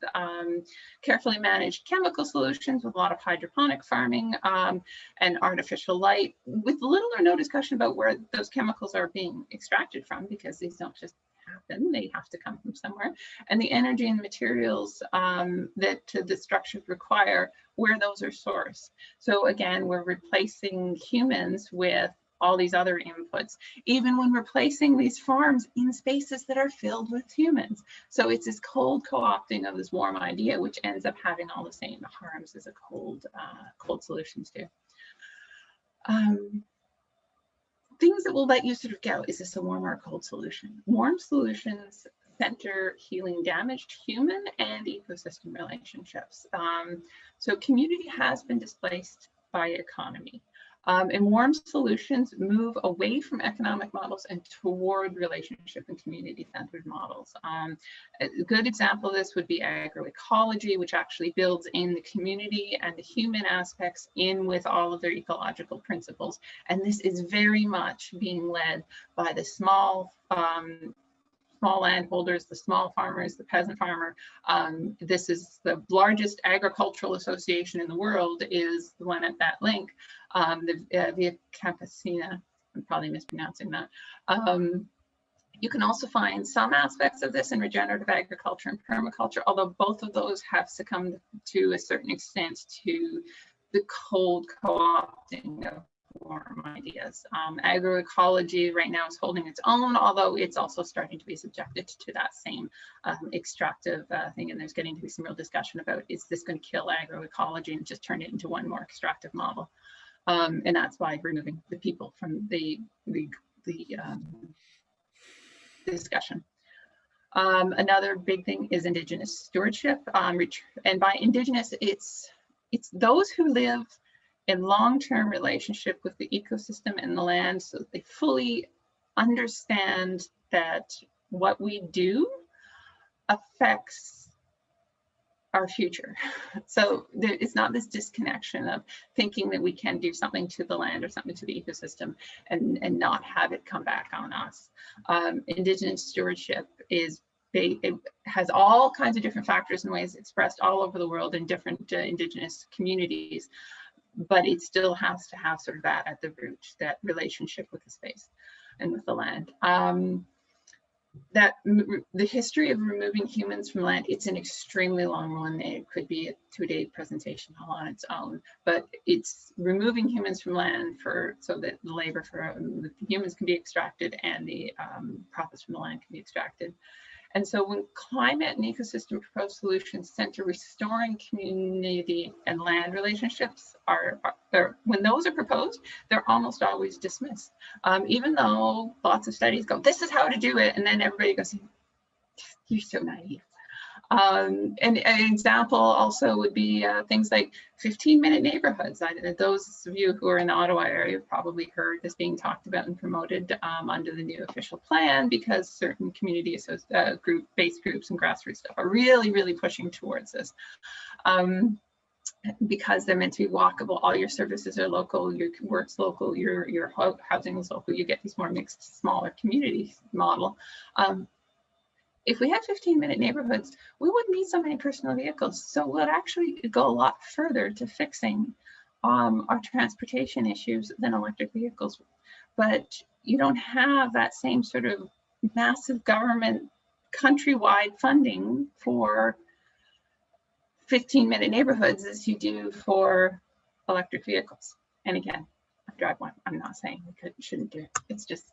carefully managed chemical solutions, with a lot of hydroponic farming and artificial light, with little or no discussion about where those chemicals are being extracted from, because these don't just happen, they have to come from somewhere, and the energy and materials that the structures require, where those are sourced. So again, we're replacing humans with all these other inputs, even when we're placing these farms in spaces that are filled with humans. So it's this cold co-opting of this warm idea, which ends up having all the same harms as a cold solutions do. Things that will let you sort of go, is this a warm or a cold solution? Warm solutions center healing damaged human and ecosystem relationships. So community has been displaced by economy. And warm solutions move away from economic models and toward relationship and community-centered models. A good example of this would be agroecology, which actually builds in the community and the human aspects in with all of their ecological principles. And this is very much being led by the small landholders, the small farmers, the peasant farmer. This is the largest agricultural association in the world, is the one at that link, the Via Campesina. I'm probably mispronouncing that. You can also find some aspects of this in regenerative agriculture and permaculture, although both of those have succumbed to a certain extent to the cold co-opting of warm ideas. Agroecology right now is holding its own, although it's also starting to be subjected to that same extractive thing, and there's getting to be some real discussion about, is this going to kill agroecology and just turn it into one more extractive model? And that's why removing the people from the discussion. Another big thing is Indigenous stewardship, and by Indigenous, it's those who live in long-term relationship with the ecosystem and the land, so that they fully understand that what we do affects our future. So it's not this disconnection of thinking that we can do something to the land or something to the ecosystem and not have it come back on us. Indigenous stewardship it has all kinds of different factors and ways expressed all over the world in different Indigenous communities, but it still has to have sort of that at the root, that relationship with the space and with the land. the history of removing humans from land, it's an extremely long one. It could be a 2-day presentation all on its own, but it's removing humans from land so that the labor for the humans can be extracted and the profits from the land can be extracted. And so when climate and ecosystem proposed solutions center restoring community and land relationships when those are proposed, they're almost always dismissed. Even though lots of studies go, this is how to do it. And then everybody goes, you're so naive. And an example also would be things like 15-minute neighborhoods. Those of you who are in the Ottawa area have probably heard this being talked about and promoted under the new official plan, because certain community based groups and grassroots stuff are really, really pushing towards this. Because they're meant to be walkable, all your services are local, your work's local, your housing is local, you get these more mixed, smaller community model. If we had 15-minute neighborhoods, we wouldn't need so many personal vehicles. So we'll actually go a lot further to fixing our transportation issues than electric vehicles. But you don't have that same sort of massive government countrywide funding for 15-minute neighborhoods as you do for electric vehicles. And again, I drive one. I'm not saying we shouldn't do it. It's just,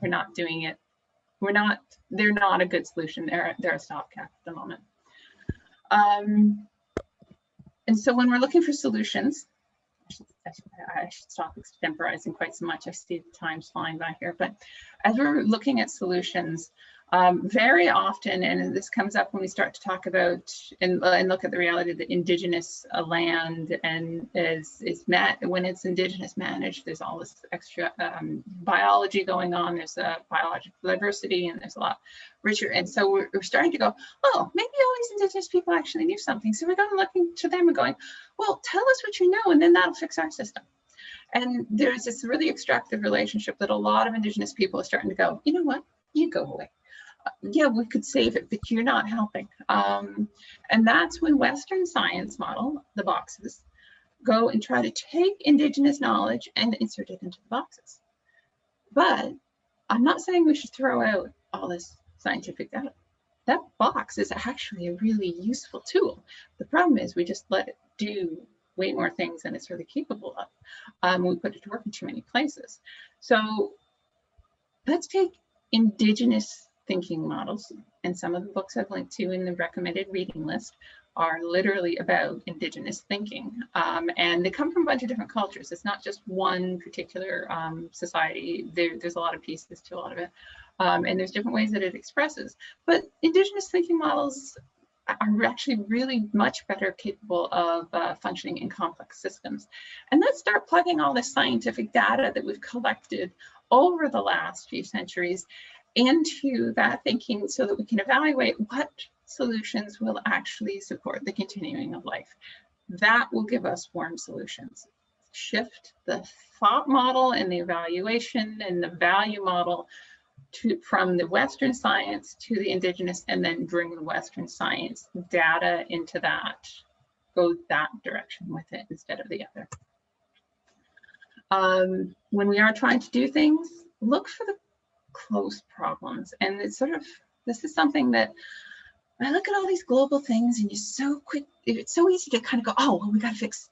we're not doing it. They're not a good solution. They're a stopgap at the moment. And so when we're looking for solutions, I should stop extemporizing quite so much. I see the time's flying by here, but as we're looking at solutions, very often, and this comes up when we start to talk about and look at the reality that Indigenous land and is met when it's Indigenous managed. There's all this extra biology going on. There's biological diversity, and there's a lot richer. And so we're starting to go, oh, maybe all these Indigenous people actually knew something. So we're going looking to them and going, well, tell us what you know, and then that'll fix our system. And there's this really extractive relationship that a lot of Indigenous people are starting to go, you know what, you go away. Yeah, we could save it, but you're not helping. And that's when Western science model, the boxes, go and try to take Indigenous knowledge and insert it into the boxes. But I'm not saying we should throw out all this scientific data. That box is actually a really useful tool. The problem is we just let it do way more things than it's really capable of. We put it to work in too many places. So let's take Indigenous thinking models, and some of the books I've linked to in the recommended reading list are literally about Indigenous thinking, and they come from a bunch of different cultures. It's not just one particular society. There's a lot of pieces to a lot of it, and there's different ways that it expresses. But Indigenous thinking models are actually really much better capable of functioning in complex systems. And let's start plugging all this scientific data that we've collected over the last few centuries into that thinking so that we can evaluate what solutions will actually support the continuing of life. That will give us warm solutions. Shift the thought model and the evaluation and the value model from the Western science to the Indigenous, and then bring the Western science data into that, go that direction with it instead of the other. When we are trying to do things, look for the close problems. And it's sort of, this is something that I look at all these global things and it's so easy to kind of go, oh, well, we got to fix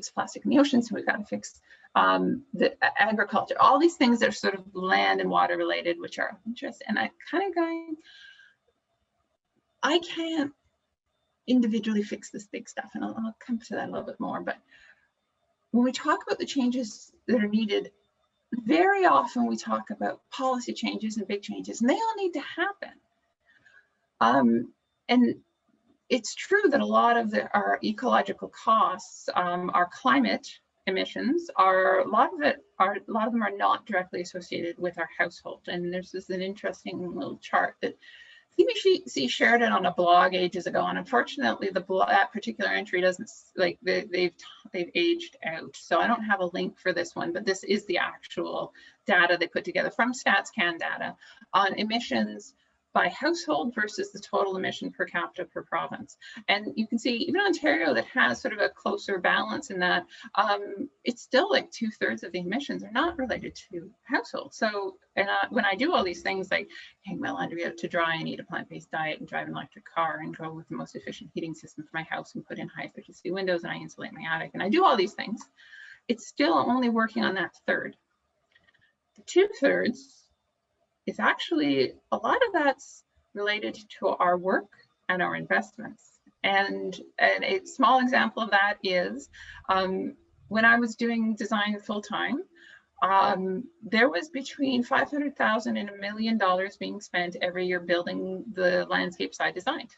plastic in the oceans, so we got to fix the agriculture, all these things that are sort of land and water related, which are of interest. And I kind of going, I can't individually fix this big stuff, and I'll come to that a little bit more. But when we talk about the changes that are needed, very often we talk about policy changes and big changes, and they all need to happen. And it's true that a lot of our ecological costs, our climate emissions, a lot of them are not directly associated with our household. And there's an interesting little chart that CBC shared it on a blog ages ago, and unfortunately that particular entry doesn't, like, they've aged out, so I don't have a link for this one, but this is the actual data they put together from StatsCan data on emissions by household versus the total emission per capita per province. And you can see even Ontario, that has sort of a closer balance in that, it's still like 2/3 of the emissions are not related to households. So, and when I do all these things like hang my laundry out to dry and eat a plant-based diet and drive an electric car and go with the most efficient heating system for my house and put in high efficiency windows and I insulate my attic and I do all these things, it's still only working on that third. The 2/3 is actually, a lot of that's related to our work and our investments. And a small example of that is when I was doing design full-time, there was between $500,000 and $1 million being spent every year building the landscapes I designed.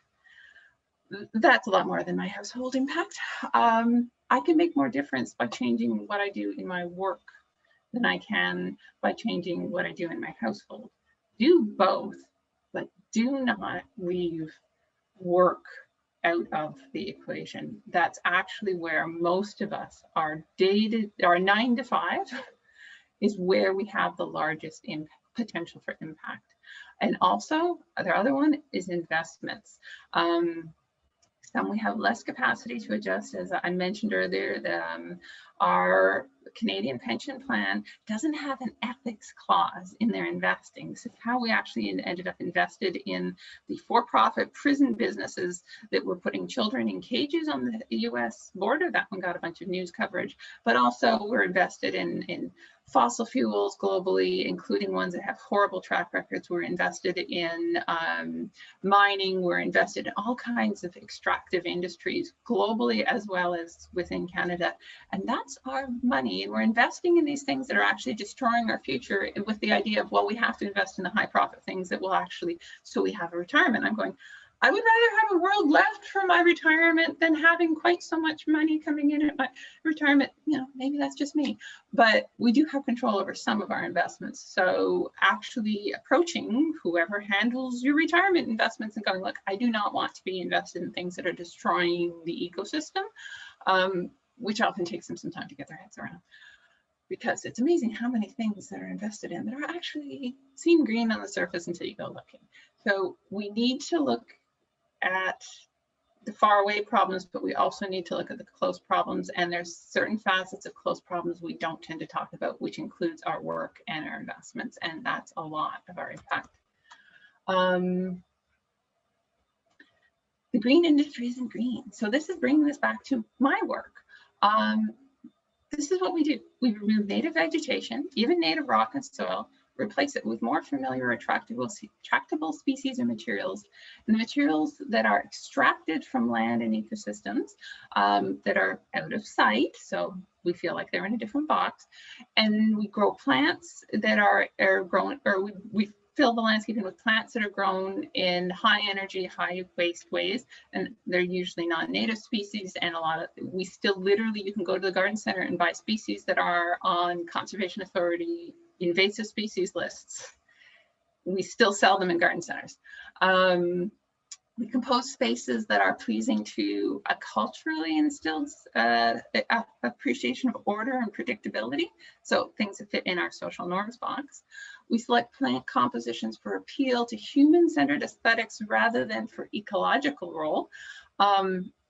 That's a lot more than my household impact. I can make more difference by changing what I do in my work than I can by changing what I do in my household. Do both, but do not leave work out of the equation. That's actually where most of us are dated, our 9 to 5 is where we have the largest potential for impact. And also, the other one is investments. Some we have less capacity to adjust, as I mentioned earlier. Our Canadian pension plan doesn't have an ethics clause in their investing. This is how we actually ended up invested in the for-profit prison businesses that were putting children in cages on the US border. That one got a bunch of news coverage, but also we're invested in fossil fuels globally, including ones that have horrible track records. We're invested in mining. We're invested in all kinds of extractive industries globally as well as within Canada. And that's our money. And we're investing in these things that are actually destroying our future with the idea of, well, we have to invest in the high profit things that will actually, so we have a retirement. I'm going, I would rather have a world left for my retirement than having quite so much money coming in at my retirement. You know, maybe that's just me, but we do have control over some of our investments. So actually approaching whoever handles your retirement investments and going, look, I do not want to be invested in things that are destroying the ecosystem, which often takes them some time to get their heads around. Because it's amazing how many things that are invested in that are actually seem green on the surface until you go looking. So we need to look at the far away problems, but we also need to look at the close problems. And there's certain facets of close problems we don't tend to talk about, which includes our work and our investments. And that's a lot of our impact. The green industry isn't green. So this is bringing us back to my work. This is what we do. We remove native vegetation, even native rock and soil, replace it with more familiar or tractable species or materials. And the materials that are extracted from land and ecosystems that are out of sight, so we feel like they're in a different box. And we grow plants that are grown, or we fill the landscape in with plants that are grown in high energy, high waste ways, and they're usually non-native species. And a lot of, we still literally, you can go to the garden center and buy species that are on Conservation Authority invasive species lists. We still sell them in garden centers. We compose spaces that are pleasing to a culturally instilled appreciation of order and predictability. So things that fit in our social norms box. We select plant compositions for appeal to human-centered aesthetics rather than for ecological role.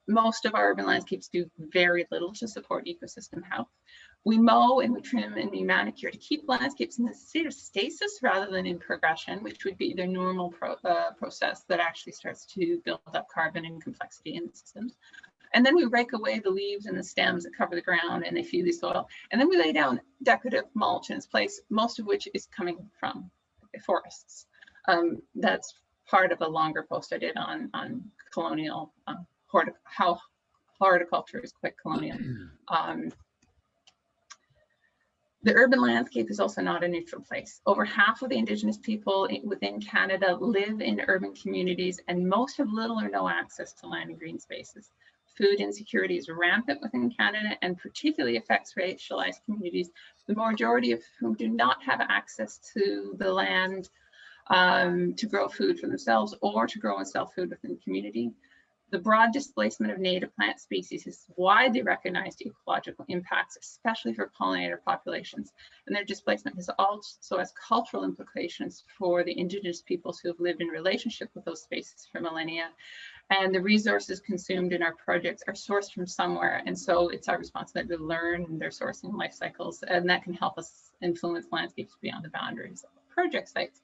Most of our urban landscapes do very little to support ecosystem health. We mow and we trim and we manicure to keep landscapes in a state of stasis rather than in progression, which would be the normal process that actually starts to build up carbon and complexity in the systems. And then we rake away the leaves and the stems that cover the ground and they feed the soil. And then we lay down decorative mulch in its place, most of which is coming from forests. That's part of a longer post I did on colonial, how horticulture is quite colonial. The urban landscape is also not a neutral place. Over half of the Indigenous people within Canada live in urban communities, and most have little or no access to land and green spaces. Food insecurity is rampant within Canada and particularly affects racialized communities, the majority of whom do not have access to the land to grow food for themselves or to grow and sell food within the community. The broad displacement of native plant species has widely recognized ecological impacts, especially for pollinator populations. And their displacement has also has cultural implications for the indigenous peoples who have lived in relationship with those spaces for millennia. And the resources consumed in our projects are sourced from somewhere. And so it's our responsibility to learn their sourcing life cycles, and that can help us influence landscapes beyond the boundaries of project sites.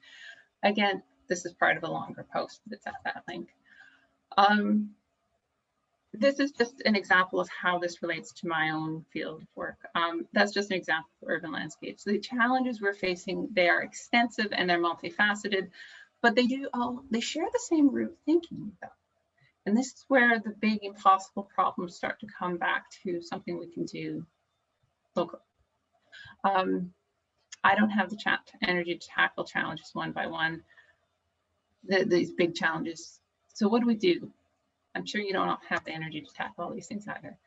Again, this is part of a longer post that's at that link. This is just an example of how this relates to my own field of work. That's just an example of urban landscapes. The challenges we're facing, they are extensive and they're multifaceted, but they share the same root thinking though. And this is where the big impossible problems start to come back to something we can do locally. I don't have the energy to tackle challenges one by one, these big challenges. So what do we do? I'm sure you don't have the energy to tackle all these things either.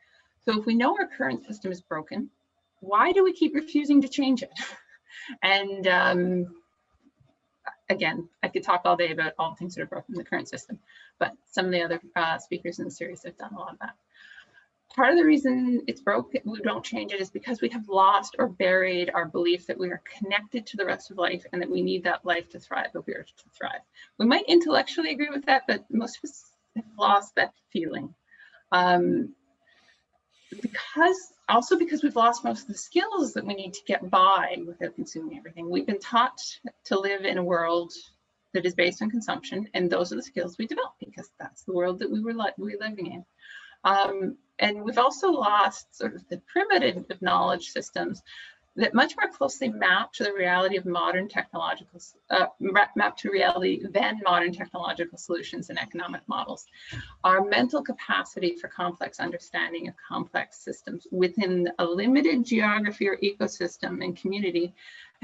So if we know our current system is broken, why do we keep refusing to change it? And again, I could talk all day about all the things that are broken in the current system, but some of the other speakers in the series have done a lot of that. Part of the reason it's broken, we don't change it, is because we have lost or buried our belief that we are connected to the rest of life and that we need that life to thrive if we are to thrive. We might intellectually agree with that, but most of us have lost that feeling. Because we've lost most of the skills that we need to get by without consuming everything. We've been taught to live in a world that is based on consumption, and those are the skills we develop because that's the world that we're living in. And we've also lost sort of the primitive knowledge systems that much more closely map to the reality of modern technological, map to reality than modern technological solutions and economic models. Our mental capacity for complex understanding of complex systems within a limited geography or ecosystem and community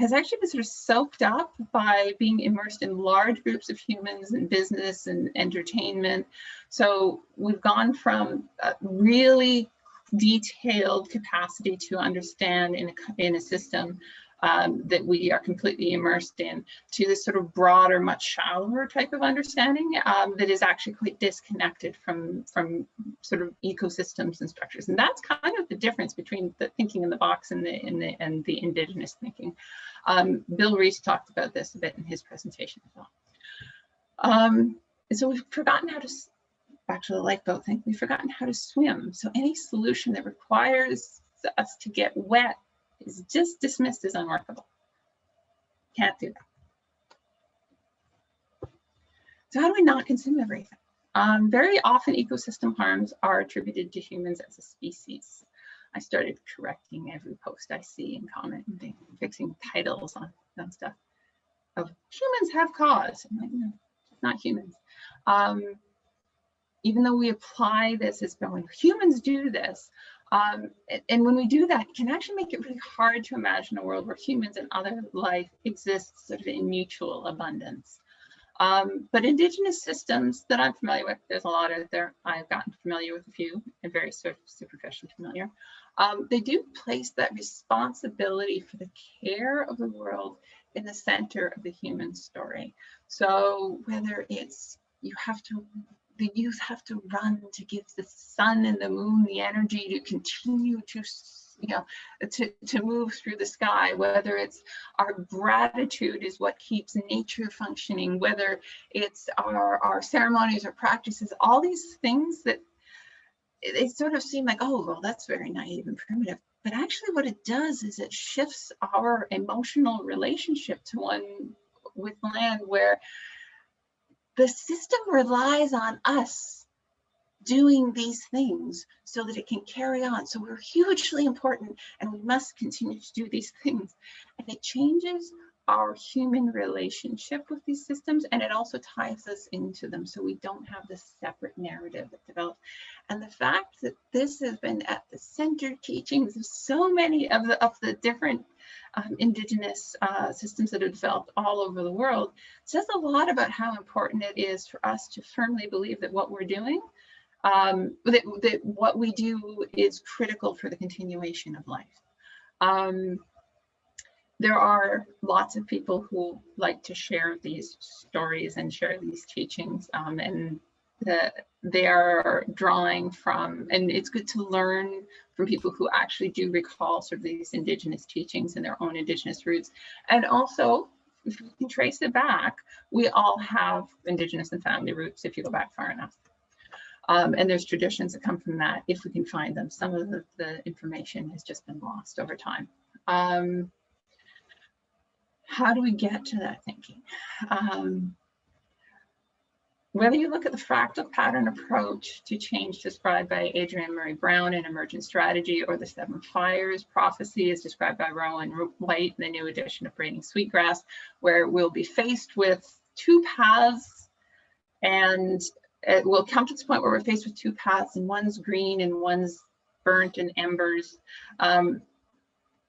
has actually been sort of soaked up by being immersed in large groups of humans and business and entertainment. So we've gone from a really detailed capacity to understand in a system that we are completely immersed in, to this sort of broader, much shallower type of understanding that is actually quite disconnected from sort of ecosystems and structures. And that's kind of the difference between the thinking in the box and the indigenous thinking. Bill Reese talked about this a bit in his presentation as well. And so we've forgotten how to, back to the lifeboat thing, we've forgotten how to swim. So any solution that requires us to get wet is just dismissed as unworkable. Can't do that. So how do we not consume everything? Very often ecosystem harms are attributed to humans as a species. I started correcting every post I see and commenting, fixing titles on stuff of humans have cause. I'm like, no, not humans. Even though we apply this as going, humans do this. And when we do that, it can actually make it really hard to imagine a world where humans and other life exist sort of in mutual abundance. But indigenous systems that I'm familiar with, there's a lot out there. I've gotten familiar with a few and very sort of superficially familiar. They do place that responsibility for the care of the world in the center of the human story. So whether it's the youth have to run to give the sun and the moon the energy to continue to, to move through the sky, whether it's our gratitude is what keeps nature functioning, whether it's our ceremonies or practices, all these things that they sort of seem like, oh, well, that's very naive and primitive. But actually what it does is it shifts our emotional relationship to one with land where the system relies on us doing these things so that it can carry on. So we're hugely important and we must continue to do these things. And it changes our human relationship with these systems, and it also ties us into them so we don't have this separate narrative that develops. And the fact that this has been at the center teachings of so many of the different indigenous systems that have developed all over the world says a lot about how important it is for us to firmly believe that what we're doing, that what we do is critical for the continuation of life. There are lots of people who like to share these stories and share these teachings, and they are drawing from, and it's good to learn from people who actually do recall sort of these Indigenous teachings and their own Indigenous roots. And also, if you can trace it back, we all have Indigenous and family roots if you go back far enough. And there's traditions that come from that if we can find them. Some of the information has just been lost over time. How do we get to that thinking? Whether you look at the fractal pattern approach to change described by Adrienne Murray Brown in Emergent Strategy, or the Seven Fires prophecy as described by Rowan White in the new edition of Braiding Sweetgrass, where we'll be faced with two paths, and it will come to this point where we're faced with two paths, and one's green and one's burnt and embers. And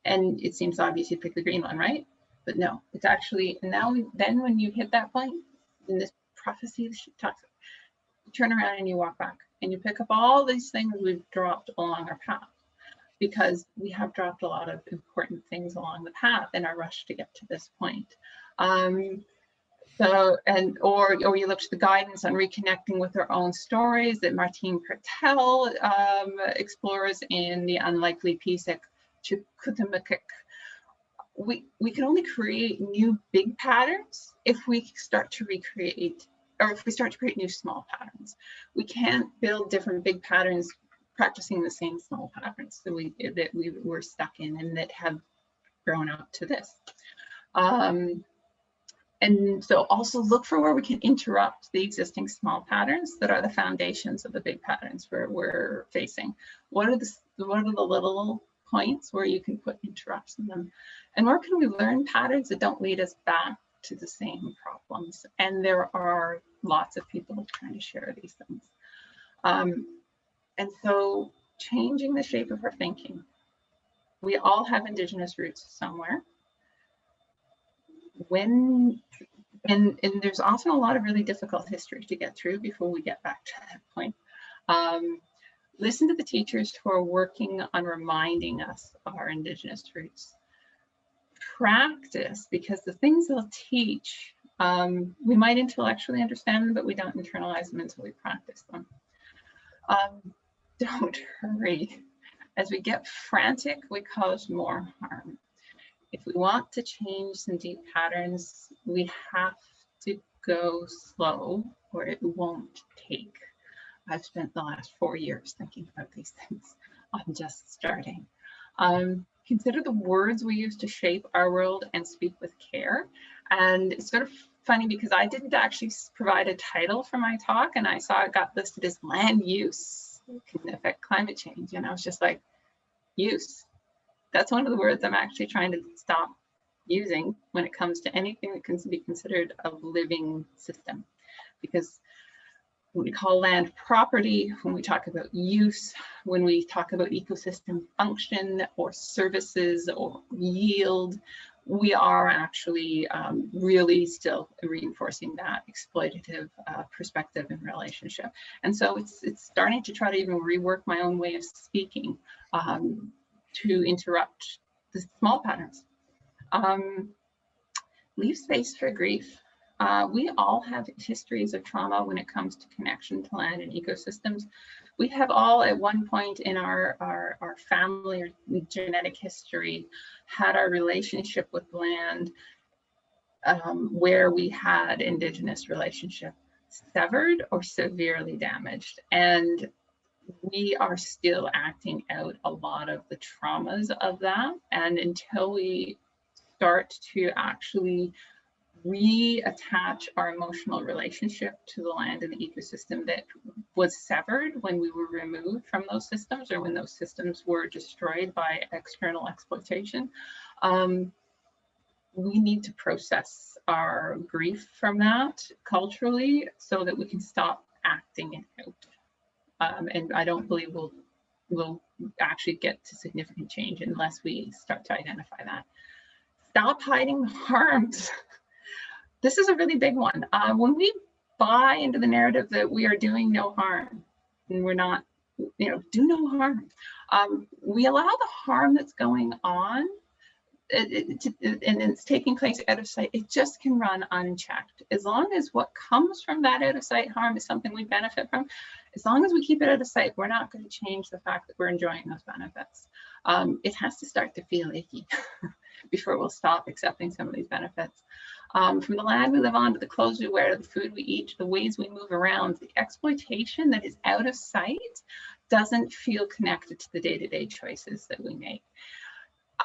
it seems obvious you pick the green one, right? But no, it's actually, then when you hit that point in this prophecy she talks about, you turn around and you walk back and you pick up all these things we've dropped along our path, because we have dropped a lot of important things along the path in our rush to get to this point. Or you look to the guidance on reconnecting with our own stories that Martine Pertel explores in The Unlikely Piece at Chukutamikik. We can only create new big patterns if we start to recreate, or if we start to create new small patterns. We can't build different big patterns practicing the same small patterns that we were stuck in and that have grown up to this. And so also look for where we can interrupt the existing small patterns that are the foundations of the big patterns we're facing. What are the little points where you can put interrupts in them? And where can we learn patterns that don't lead us back to the same problems? And there are lots of people trying to share these things. And so changing the shape of our thinking. We all have Indigenous roots somewhere. And there's often a lot of really difficult history to get through before we get back to that point. Listen to the teachers who are working on reminding us of our Indigenous roots. Practice, because the things they'll teach, we might intellectually understand them, but we don't internalize them until we practice them. Don't hurry. As we get frantic, we cause more harm. If we want to change some deep patterns, we have to go slow, or it won't take. I've spent the last 4 years thinking about these things. I'm just starting. Consider the words we use to shape our world and speak with care. And it's sort of funny because I didn't actually provide a title for my talk, and I saw it got listed as land use can affect climate change. And I was just like, use. That's one of the words I'm actually trying to stop using when it comes to anything that can be considered a living system. Because when we call land property, when we talk about use, when we talk about ecosystem function or services or yield, we are actually really still reinforcing that exploitative perspective and relationship. And so it's starting to try to even rework my own way of speaking to interrupt the small patterns. Leave space for grief. We all have histories of trauma when it comes to connection to land and ecosystems. We have all at one point in our family or genetic history had our relationship with land where we had Indigenous relationship severed or severely damaged. And we are still acting out a lot of the traumas of that. And until we start to actually reattach our emotional relationship to the land and the ecosystem that was severed when we were removed from those systems, or when those systems were destroyed by external exploitation, we need to process our grief from that culturally so that we can stop acting it out. And I don't believe we'll actually get to significant change unless we start to identify that. Stop hiding the harms. This is a really big one. When we buy into the narrative that we are doing no harm, and we're not, do no harm, we allow the harm that's going on and it's taking place out of sight, it just can run unchecked. As long as what comes from that out of sight harm is something we benefit from, as long as we keep it out of sight, we're not going to change the fact that we're enjoying those benefits. It has to start to feel icky before we'll stop accepting some of these benefits. From the land we live on, to the clothes we wear, to the food we eat, to the ways we move around, the exploitation that is out of sight doesn't feel connected to the day-to-day choices that we make.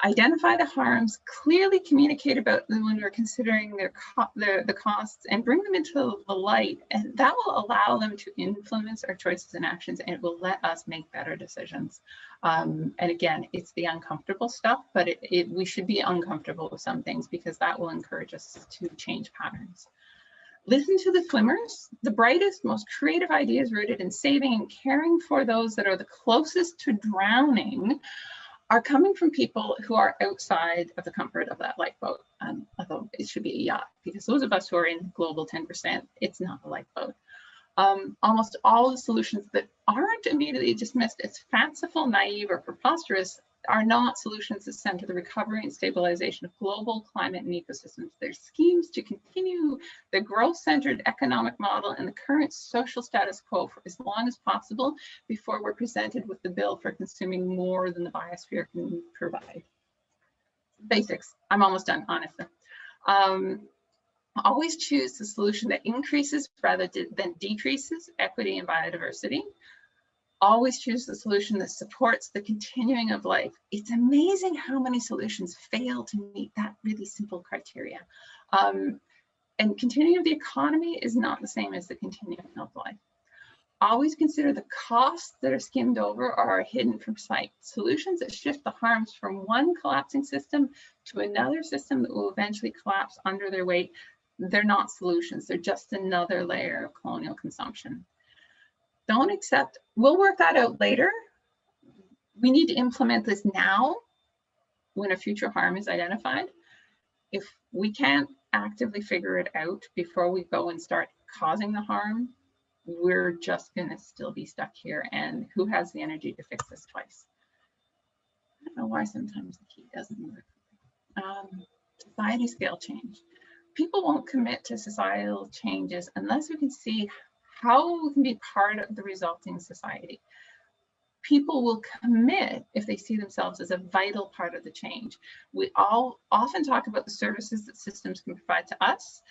Identify the harms, clearly communicate about them when we're considering the costs, and bring them into the light, and that will allow them to influence our choices and actions, and it will let us make better decisions. And again, it's the uncomfortable stuff, but we should be uncomfortable with some things, because that will encourage us to change patterns. Listen to the swimmers. The brightest, most creative ideas rooted in saving and caring for those that are the closest to drowning are coming from people who are outside of the comfort of that lifeboat. Although it should be a yacht, because those of us who are in global 10%, it's not a lifeboat. Almost all the solutions that aren't immediately dismissed as fanciful, naive, or preposterous are not solutions that center the recovery and stabilization of global climate and ecosystems. They're schemes to continue the growth-centered economic model and the current social status quo for as long as possible before we're presented with the bill for consuming more than the biosphere can provide. Basics. I'm almost done, honestly. Always choose the solution that increases rather than decreases equity and biodiversity. Always choose the solution that supports the continuing of life. It's amazing how many solutions fail to meet that really simple criteria. And continuing of the economy is not the same as the continuing of life. Always consider the costs that are skimmed over or are hidden from sight. Solutions that shift the harms from one collapsing system to another system that will eventually collapse under their weight, they're not solutions. They're just another layer of colonial consumption. Don't accept, we'll work that out later. We need to implement this now when a future harm is identified. If we can't actively figure it out before we go and start causing the harm, we're just going to still be stuck here. And who has the energy to fix this twice? I don't know why sometimes the key doesn't work. Society scale change. People won't commit to societal changes unless we can see how we can be part of the resulting society. People will commit if they see themselves as a vital part of the change. We all often talk about the services that systems can provide to us,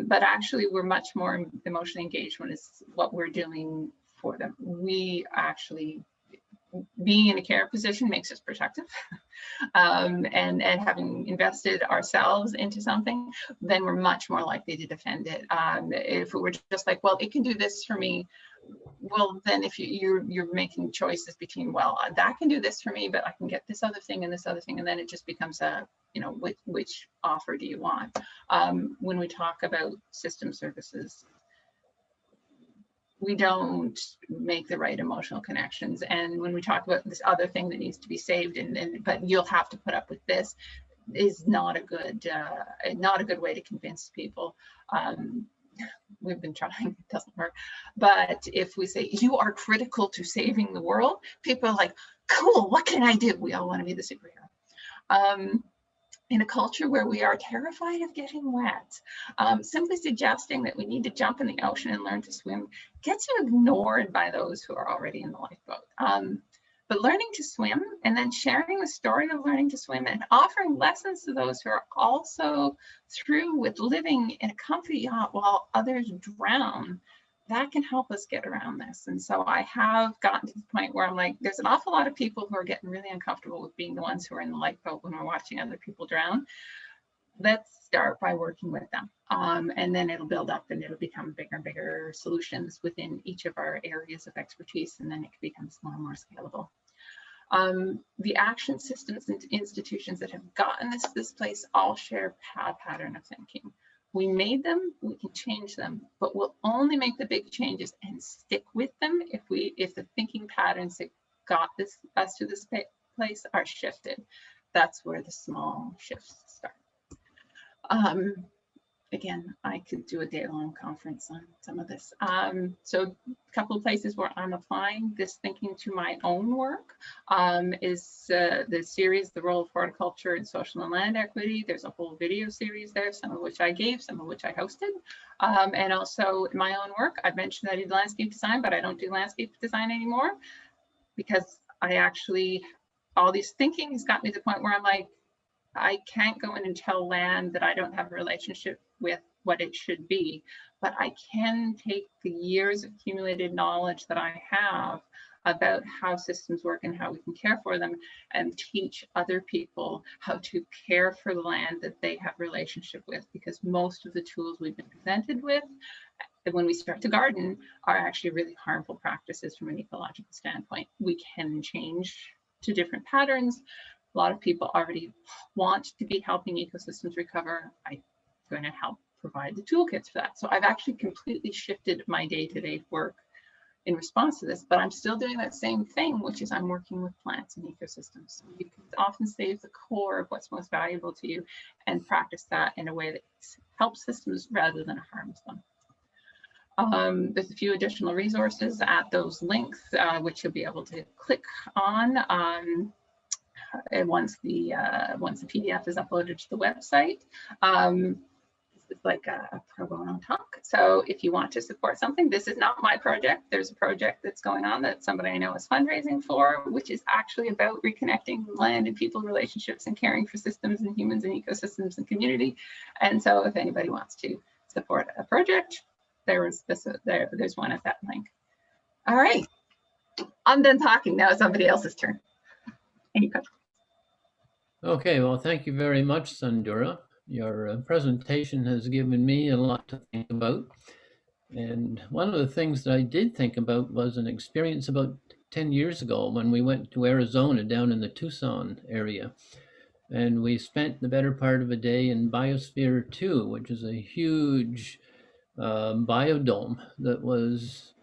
but actually we're much more emotionally engaged when it's what we're doing for them. We actually, being in a care position makes us protective. And having invested ourselves into something, then we're much more likely to defend it. If it were just like, well, it can do this for me, well, then if you're making choices between, well, that can do this for me, but I can get this other thing and this other thing, and then it just becomes a, you know, which offer do you want? When we talk about system services, we don't make the right emotional connections. And when we talk about this other thing that needs to be saved, but you'll have to put up with this, is not a good way to convince people. We've been trying, it doesn't work. But if we say you are critical to saving the world, people are like, cool, what can I do? We all want to be the superhero. In a culture where we are terrified of getting wet, simply suggesting that we need to jump in the ocean and learn to swim gets you ignored by those who are already in the lifeboat. But learning to swim and then sharing the story of learning to swim and offering lessons to those who are also through with living in a comfy yacht while others drown, that can help us get around this. And so I have gotten to the point where I'm like, there's an awful lot of people who are getting really uncomfortable with being the ones who are in the lifeboat when we're watching other people drown. Let's start by working with them. And then it'll build up and it'll become bigger and bigger solutions within each of our areas of expertise. And then it becomes more and more scalable. The action systems and institutions that have gotten us to this place all share a pattern of thinking. We made them, we can change them, but we'll only make the big changes and stick with them if the thinking patterns that got us to this place are shifted. That's where the small shifts start. again, I could do a day-long conference on some of this. So a couple of places where I'm applying this thinking to my own work is the series, The Role of Horticulture in Social and Land Equity. There's a whole video series there, some of which I gave, some of which I hosted. And also in my own work, I've mentioned that I do landscape design, but I don't do landscape design anymore because I actually, all these thinking has got me to the point where I'm like, I can't go in and tell land that I don't have a relationship with what it should be, but I can take the years of accumulated knowledge that I have about how systems work and how we can care for them and teach other people how to care for the land that they have relationship with, because most of the tools we've been presented with when we start to garden are actually really harmful practices from an ecological standpoint. We can change to different patterns. A lot of people already want to be helping ecosystems recover. I'm going to help provide the toolkits for that. So I've actually completely shifted my day-to-day work in response to this, but I'm still doing that same thing, which is I'm working with plants and ecosystems. So you can often save the core of what's most valuable to you and practice that in a way that helps systems rather than harms them. There's a few additional resources at those links, which you'll be able to click on. And once the PDF is uploaded to the website. It's like a pro bono talk. So if you want to support something, this is not my project. There's a project that's going on that somebody I know is fundraising for, which is actually about reconnecting land and people relationships and caring for systems and humans and ecosystems and community. And so if anybody wants to support a project, there's one at that link. All right, I'm done talking. Now it's somebody else's turn. Any questions? Okay, well, thank you very much, Sundaura. Your presentation has given me a lot to think about. And one of the things that I did think about was an experience about 10 years ago when we went to Arizona down in the Tucson area. And we spent the better part of a day in Biosphere 2, which is a huge biodome that was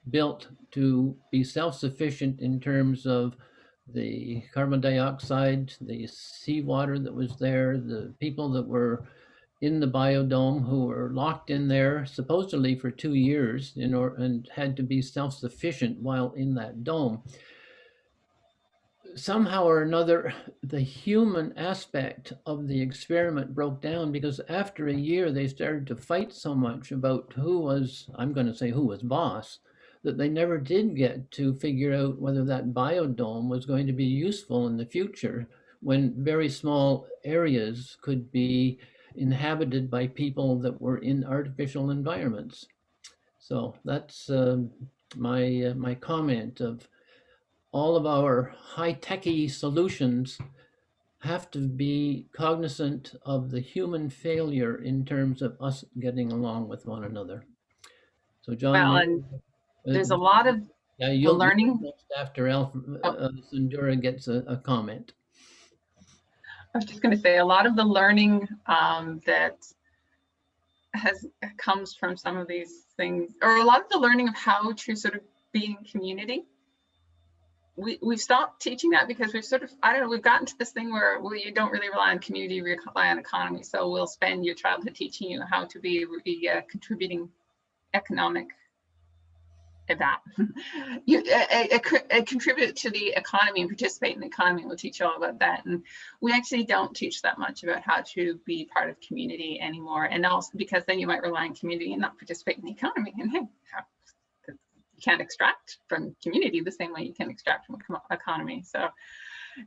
built to be self-sufficient in terms of the carbon dioxide, the seawater that was there, the people that were in the biodome who were locked in there supposedly for 2 years and had to be self-sufficient while in that dome. Somehow or another, the human aspect of the experiment broke down because after a year they started to fight so much about who was, I'm going to say who was boss, that they never did get to figure out whether that biodome was going to be useful in the future when very small areas could be inhabited by people that were in artificial environments. So that's my comment of all of our high-techy solutions have to be cognizant of the human failure in terms of us getting along with one another. So John, Well, maybe, and there's a lot of yeah, the you'll learning. next after Sundaura gets a comment. I was just going to say a lot of the learning that comes from some of these things, or a lot of the learning of how to sort of be in community. We've stopped teaching that because we've sort of, I don't know, we've gotten to this thing where you don't really rely on community, you rely on economy. So we'll spend your childhood teaching you how to be a contributing economic that you contribute to the economy and participate in the economy. We'll teach you all about that, and we actually don't teach that much about how to be part of community anymore. And also because then you might rely on community and not participate in the economy. And hey, you can't extract from community the same way you can extract from economy. So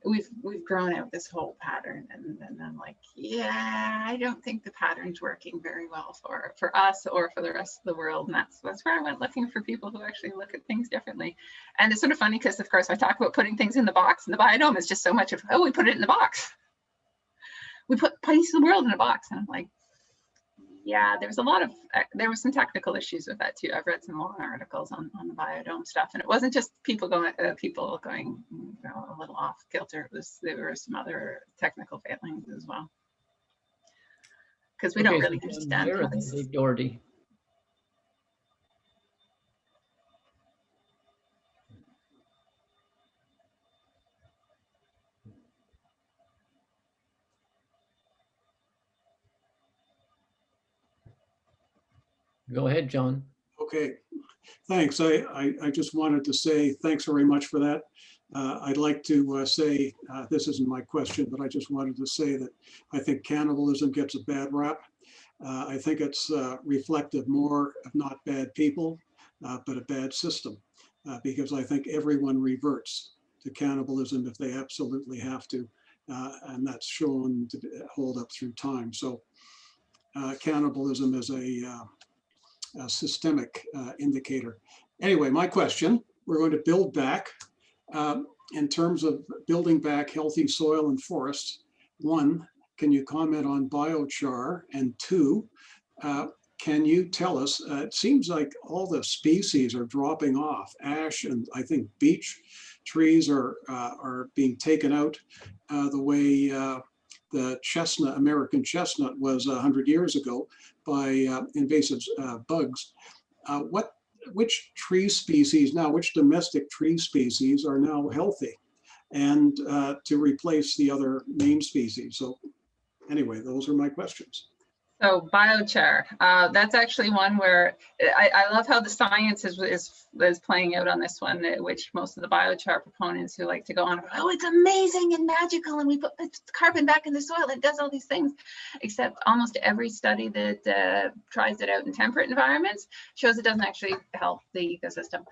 we've grown out this whole pattern, and I'm like, yeah, I don't think the pattern's working very well for us or for the rest of the world. And that's where I went looking for people who actually look at things differently. And it's sort of funny because, of course, I talk about putting things in the box, and the biodome is just so much of, oh, we put it in the box. We put pieces of the world in a box, and I'm like, yeah, there were some technical issues with that too. I've read some long articles on the biodome stuff, and it wasn't just people going a little off kilter. There were some other technical failings as well, because we don't really understand how this. Doherty. Go ahead, John. Okay, thanks. I just wanted to say thanks very much for that. I'd like to say, this isn't my question, but I just wanted to say that I think cannibalism gets a bad rap. I think it's reflective more of not bad people, but a bad system, because I think everyone reverts to cannibalism if they absolutely have to, and that's shown to hold up through time. So cannibalism is a systemic indicator. Anyway, my question, we're going to build back. In terms of building back healthy soil and forests, one, can you comment on biochar? And two, can you tell us, it seems like all the species are dropping off. Ash and I think beech trees are being taken out the way the chestnut, American chestnut was 100 years ago by invasive bugs. Which tree species now, which domestic tree species are now healthy and to replace the other main species? So anyway, those are my questions. So biochar, that's actually one where I love how the science is playing out on this one, which most of the biochar proponents who like to go on, oh, it's amazing and magical, and we put carbon back in the soil, it does all these things, except almost every study that tries it out in temperate environments shows it doesn't actually help the ecosystem.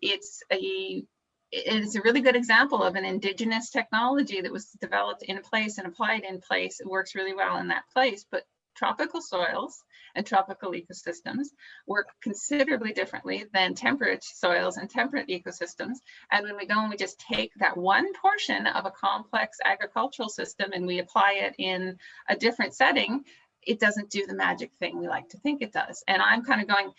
It's a really good example of an indigenous technology that was developed in place and applied in place. It works really well in that place, but tropical soils and tropical ecosystems work considerably differently than temperate soils and temperate ecosystems. And when we go and we just take that one portion of a complex agricultural system and we apply it in a different setting, it doesn't do the magic thing we like to think it does. And I'm kind of going,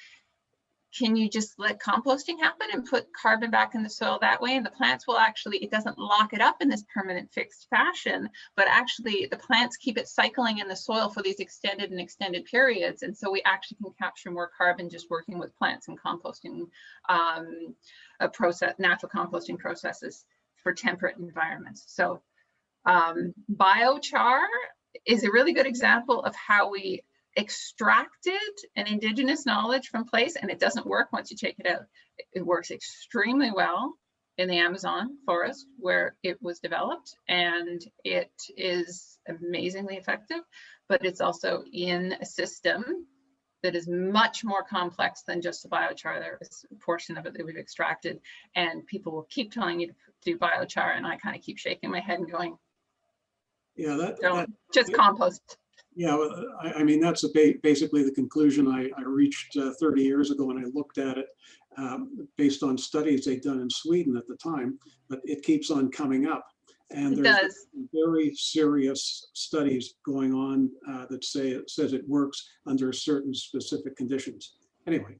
can you just let composting happen and put carbon back in the soil that way? And the plants will actually, it doesn't lock it up in this permanent fixed fashion, but actually the plants keep it cycling in the soil for these extended periods. And so we actually can capture more carbon just working with plants and composting natural composting processes for temperate environments. So biochar is a really good example of how we extracted an indigenous knowledge from place, and it doesn't work once you take it out. It works extremely well in the Amazon forest where it was developed, and it is amazingly effective, but it's also in a system that is much more complex than just the biochar. There is a portion of it that we've extracted, and people will keep telling you to do biochar, and I kind of keep shaking my head and going, yeah, just compost. Yeah, I mean, that's basically the conclusion I reached 30 years ago when I looked at it based on studies they'd done in Sweden at the time, but it keeps on coming up. And there's very serious studies going on that says it works under certain specific conditions. Anyway.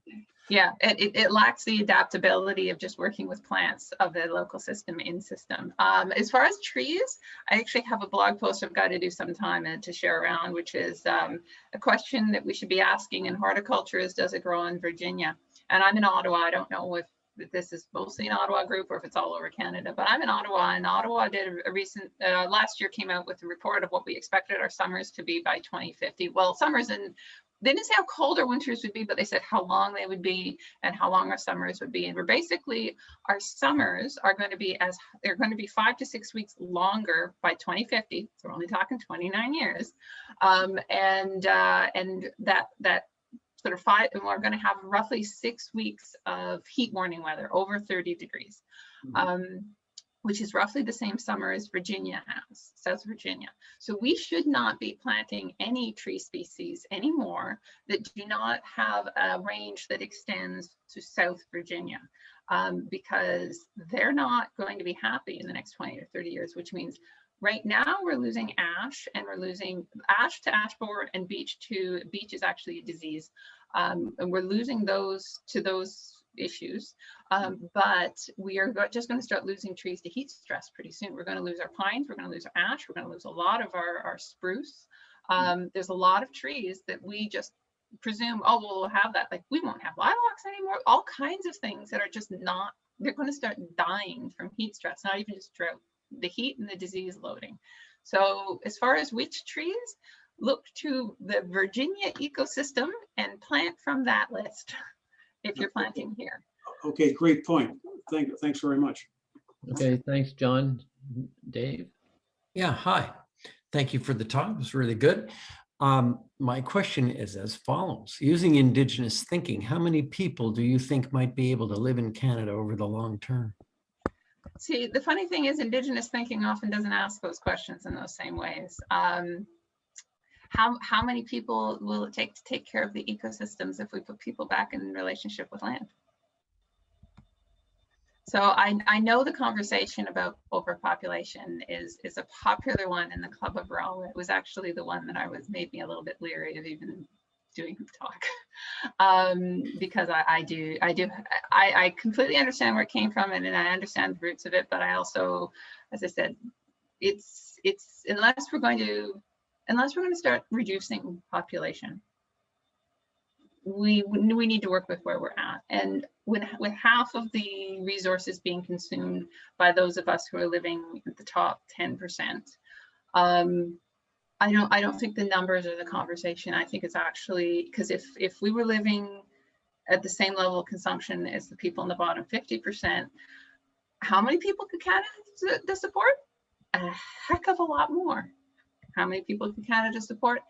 Yeah, it lacks the adaptability of just working with plants of the local system in system. As far as trees, I actually have a blog post I've got to do sometime and to share around, which is a question that we should be asking in horticulture is, does it grow in Virginia? And I'm in Ottawa. I don't know if this is mostly an Ottawa group or if it's all over Canada, but I'm in Ottawa, and Ottawa did a recent, last year came out with a report of what we expected our summers to be by 2050. Well, summers in they didn't say how cold our winters would be, but they said how long they would be and how long our summers would be. And we're basically, our summers are going to be they're going to be 5 to 6 weeks longer by 2050. So we're only talking 29 years. And that sort of and we're going to have roughly 6 weeks of heat warning weather over 30 degrees. Which is roughly the same summer as Virginia has, South Virginia. So we should not be planting any tree species anymore that do not have a range that extends to South Virginia, because they're not going to be happy in the next 20 or 30 years, which means right now we're losing ash, and we're losing ash to ash borer and beech is actually a disease. And we're losing those to those issues, but we are just going to start losing trees to heat stress pretty soon. We're going to lose our pines, we're going to lose our ash, we're going to lose a lot of our spruce. There's a lot of trees that we just presume, oh, well, we'll have that. Like, we won't have lilacs anymore. All kinds of things that are just not, they're going to start dying from heat stress, not even just drought, the heat and the disease loading. So as far as which trees, look to the Virginia ecosystem and plant from that list if you're planting here. Okay, great point. Thanks very much. Okay, thanks, John. Dave? Yeah, hi. Thank you for the talk. It was really good. My question is as follows. Using Indigenous thinking, how many people do you think might be able to live in Canada over the long term? See, the funny thing is Indigenous thinking often doesn't ask those questions in those same ways. How many people will it take to take care of the ecosystems if we put people back in relationship with land? So I know the conversation about overpopulation is a popular one in the Club of Rome. It was actually the one that made me a little bit leery of even doing the talk, because I completely understand where it came from and I understand the roots of it. But I also, as I said, it's unless we're going to start reducing population, we need to work with where we're at. And with half of the resources being consumed by those of us who are living at the top 10%, I don't think the numbers are the conversation. I think it's actually, because if we were living at the same level of consumption as the people in the bottom 50%, how many people could Canada support? A heck of a lot more. How many people can Canada support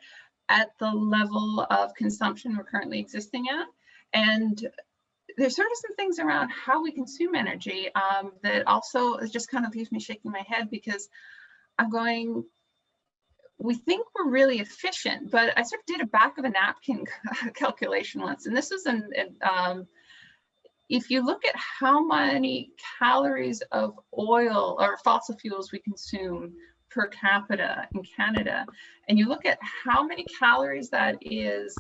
at the level of consumption we're currently existing at? And there's sort of some things around how we consume energy that also just kind of leaves me shaking my head, because I'm going, we think we're really efficient, but I sort of did a back of a napkin calculation once. And this is if you look at how many calories of oil or fossil fuels we consume per capita in Canada, and you look at how many calories that is,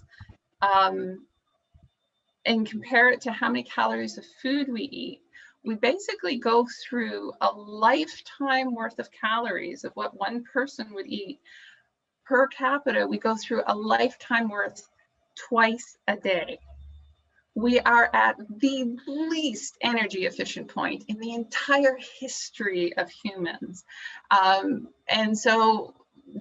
and compare it to how many calories of food we eat, we basically go through a lifetime worth of calories of what one person would eat per capita. We go through a lifetime worth twice a day. We are at the least energy efficient point in the entire history of humans. And so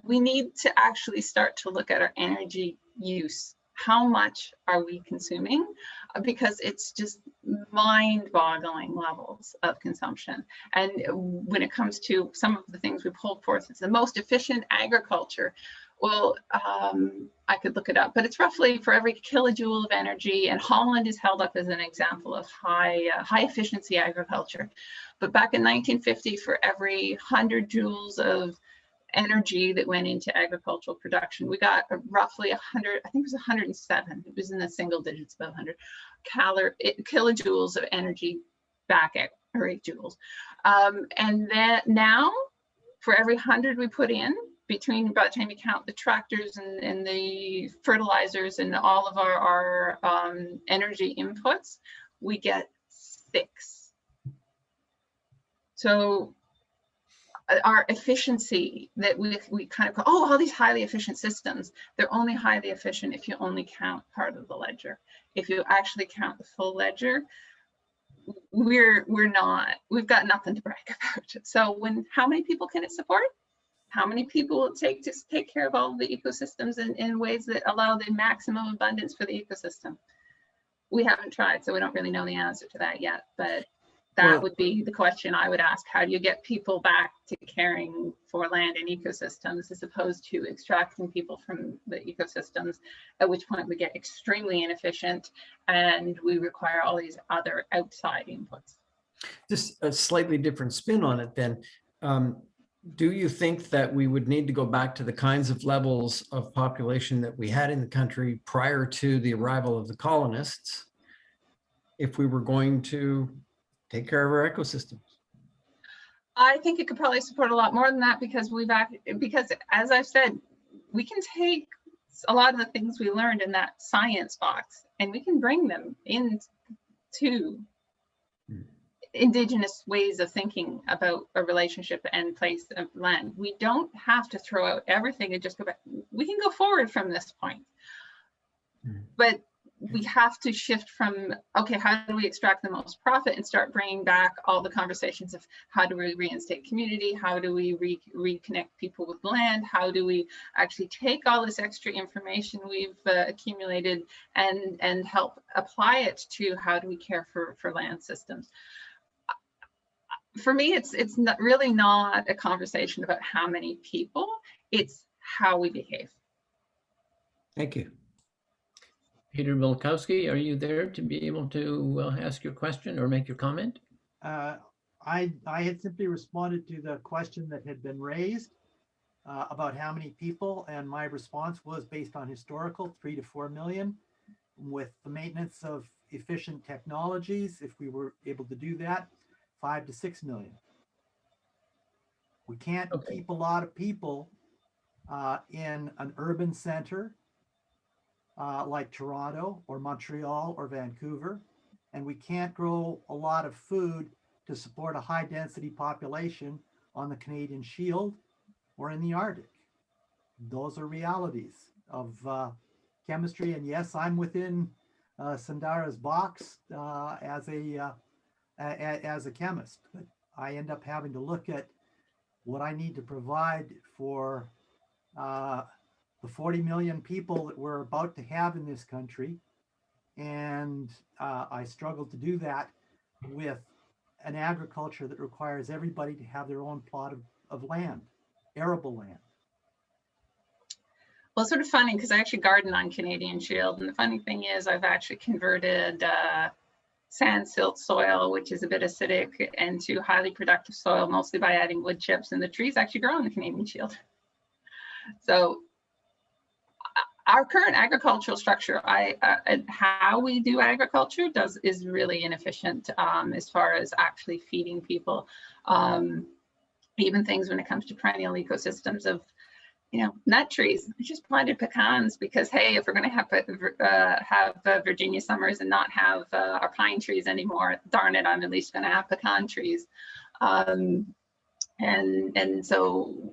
we need to actually start to look at our energy use. How much are we consuming? Because it's just mind-boggling levels of consumption. And when it comes to some of the things we pulled forth, it's the most efficient agriculture. Well, I could look it up, but it's roughly for every kilojoule of energy, and Holland is held up as an example of high efficiency agriculture. But back in 1950, for every 100 joules of energy that went into agricultural production, we got roughly 100, I think it was 107, it was in the single digits, about 100 kilojoules of energy back at, or 8 joules. And then now, for every 100 we put in, between, by the time you count the tractors and the fertilizers and all of our energy inputs, we get 6. So our efficiency that we kind of go, oh, all these highly efficient systems, they're only highly efficient if you only count part of the ledger. If you actually count the full ledger, we've got nothing to brag about. So how many people can it support? How many people will it take to take care of all of the ecosystems in ways that allow the maximum abundance for the ecosystem? We haven't tried, so we don't really know the answer to that yet, but that would be the question I would ask. How do you get people back to caring for land and ecosystems as opposed to extracting people from the ecosystems, at which point we get extremely inefficient and we require all these other outside inputs? Just a slightly different spin on it then. Do you think that we would need to go back to the kinds of levels of population that we had in the country prior to the arrival of the colonists if we were going to take care of our ecosystems? I think it could probably support a lot more than that, because as I've said, we can take a lot of the things we learned in that science box and we can bring them into Indigenous ways of thinking about a relationship and place of land. We don't have to throw out everything and just go back. We can go forward from this point. But we have to shift from, okay, how do we extract the most profit, and start bringing back all the conversations of how do we reinstate community, how do we reconnect people with land, how do we actually take all this extra information we've accumulated and help apply it to how do we care for land systems. For me, it's not really not a conversation about how many people, it's how we behave. Thank you. Peter Bilkowski, are you there to be able to ask your question or make your comment? I had simply responded to the question that had been raised about how many people, and my response was based on historical 3 to 4 million. With the maintenance of efficient technologies, if we were able to do that, 5 to 6 million. We can't keep a lot of people in an urban center like Toronto or Montreal or Vancouver, and we can't grow a lot of food to support a high density population on the Canadian Shield or in the Arctic. Those are realities of chemistry, and yes, I'm within Sundaura's box as a chemist, but I end up having to look at what I need to provide for the 40 million people that we're about to have in this country. And I struggle to do that with an agriculture that requires everybody to have their own plot of land, arable land. Well, it's sort of funny because I actually garden on Canadian Shield. And the funny thing is I've actually converted sand silt soil, which is a bit acidic, into highly productive soil, mostly by adding wood chips, and the trees actually grow on the Canadian Shield. So our current agricultural structure, how we do agriculture is really inefficient as far as actually feeding people. Even things when it comes to perennial ecosystems of, nut trees. I just planted pecans because, hey, if we're going to have Virginia summers and not have our pine trees anymore, darn it, I'm at least going to have pecan trees. And so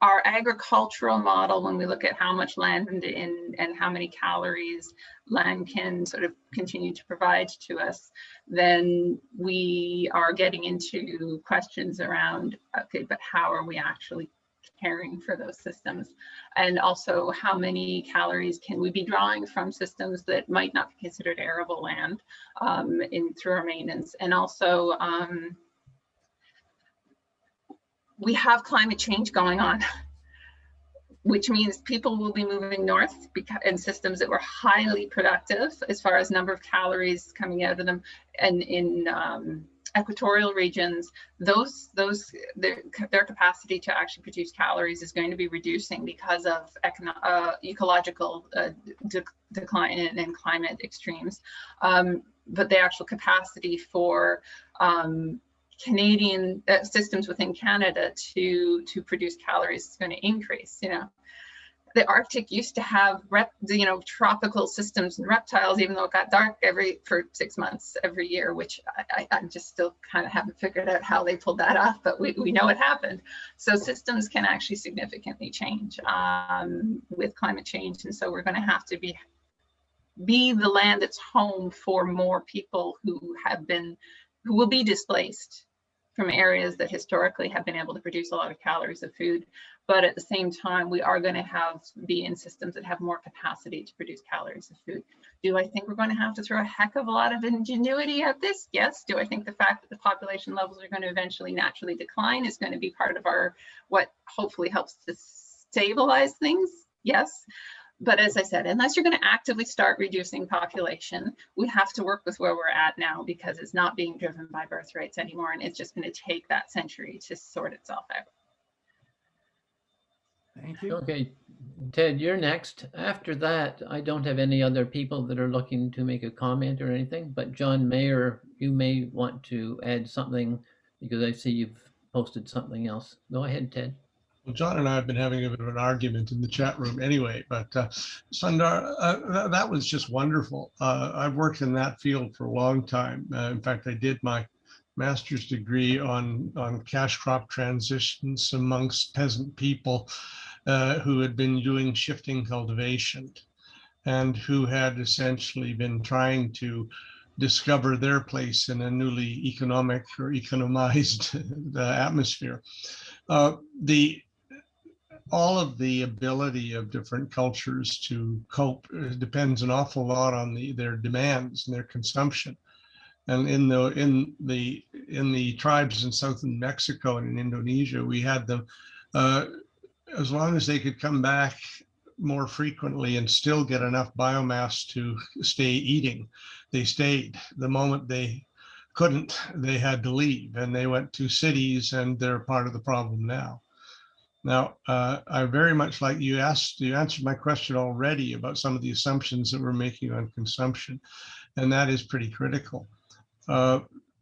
our agricultural model, when we look at how much land and how many calories land can sort of continue to provide to us, then we are getting into questions around, okay, but how are we actually caring for those systems? And also, how many calories can we be drawing from systems that might not be considered arable land through our maintenance? And also, we have climate change going on, which means people will be moving north in systems that were highly productive as far as number of calories coming out of them. And in equatorial regions, their capacity to actually produce calories is going to be reducing because of ecological decline and climate extremes. But the actual capacity for Canadian systems within Canada to produce calories is going to increase. The Arctic used to have tropical systems and reptiles, even though it got dark for 6 months every year, which I'm just still kind of haven't figured out how they pulled that off, but we know it happened. So systems can actually significantly change with climate change, and so we're going to have to be the land that's home for more people who will be displaced from areas that historically have been able to produce a lot of calories of food. But at the same time, we are going to be in systems that have more capacity to produce calories of food. Do I think we're going to have to throw a heck of a lot of ingenuity at this? Yes. Do I think the fact that the population levels are going to eventually naturally decline is going to be part of what hopefully helps to stabilize things? Yes. But as I said, unless you're going to actively start reducing population, we have to work with where we're at now, because it's not being driven by birth rates anymore, and it's just going to take that century to sort itself out. Thank you. Okay, Ted, you're next. After that, I don't have any other people that are looking to make a comment or anything, but John Mayer, you may want to add something because I see you've posted something else. Go ahead, Ted. Well, John and I have been having a bit of an argument in the chat room anyway, but Sundaura, that was just wonderful. I've worked in that field for a long time. In fact, I did my master's degree on cash crop transitions amongst peasant people who had been doing shifting cultivation. and who had essentially been trying to discover their place in a newly economic or economized atmosphere. All of the ability of different cultures to cope depends an awful lot on their demands and their consumption. And in the tribes in southern Mexico and in Indonesia, we had them, as long as they could come back more frequently and still get enough biomass to stay eating, they stayed. The moment they couldn't, they had to leave, and they went to cities, and they're part of the problem now. Now, I very much like you answered my question already about some of the assumptions that we're making on consumption, and that is pretty critical.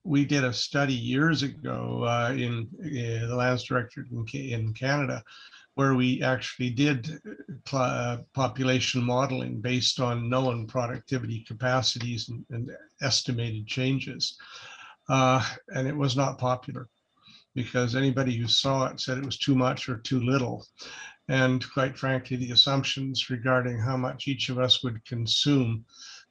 We did a study years ago in the Lands Directorate in Canada, where we actually did population modeling based on known productivity capacities and estimated changes. And it was not popular, because anybody who saw it said it was too much or too little. And quite frankly, the assumptions regarding how much each of us would consume,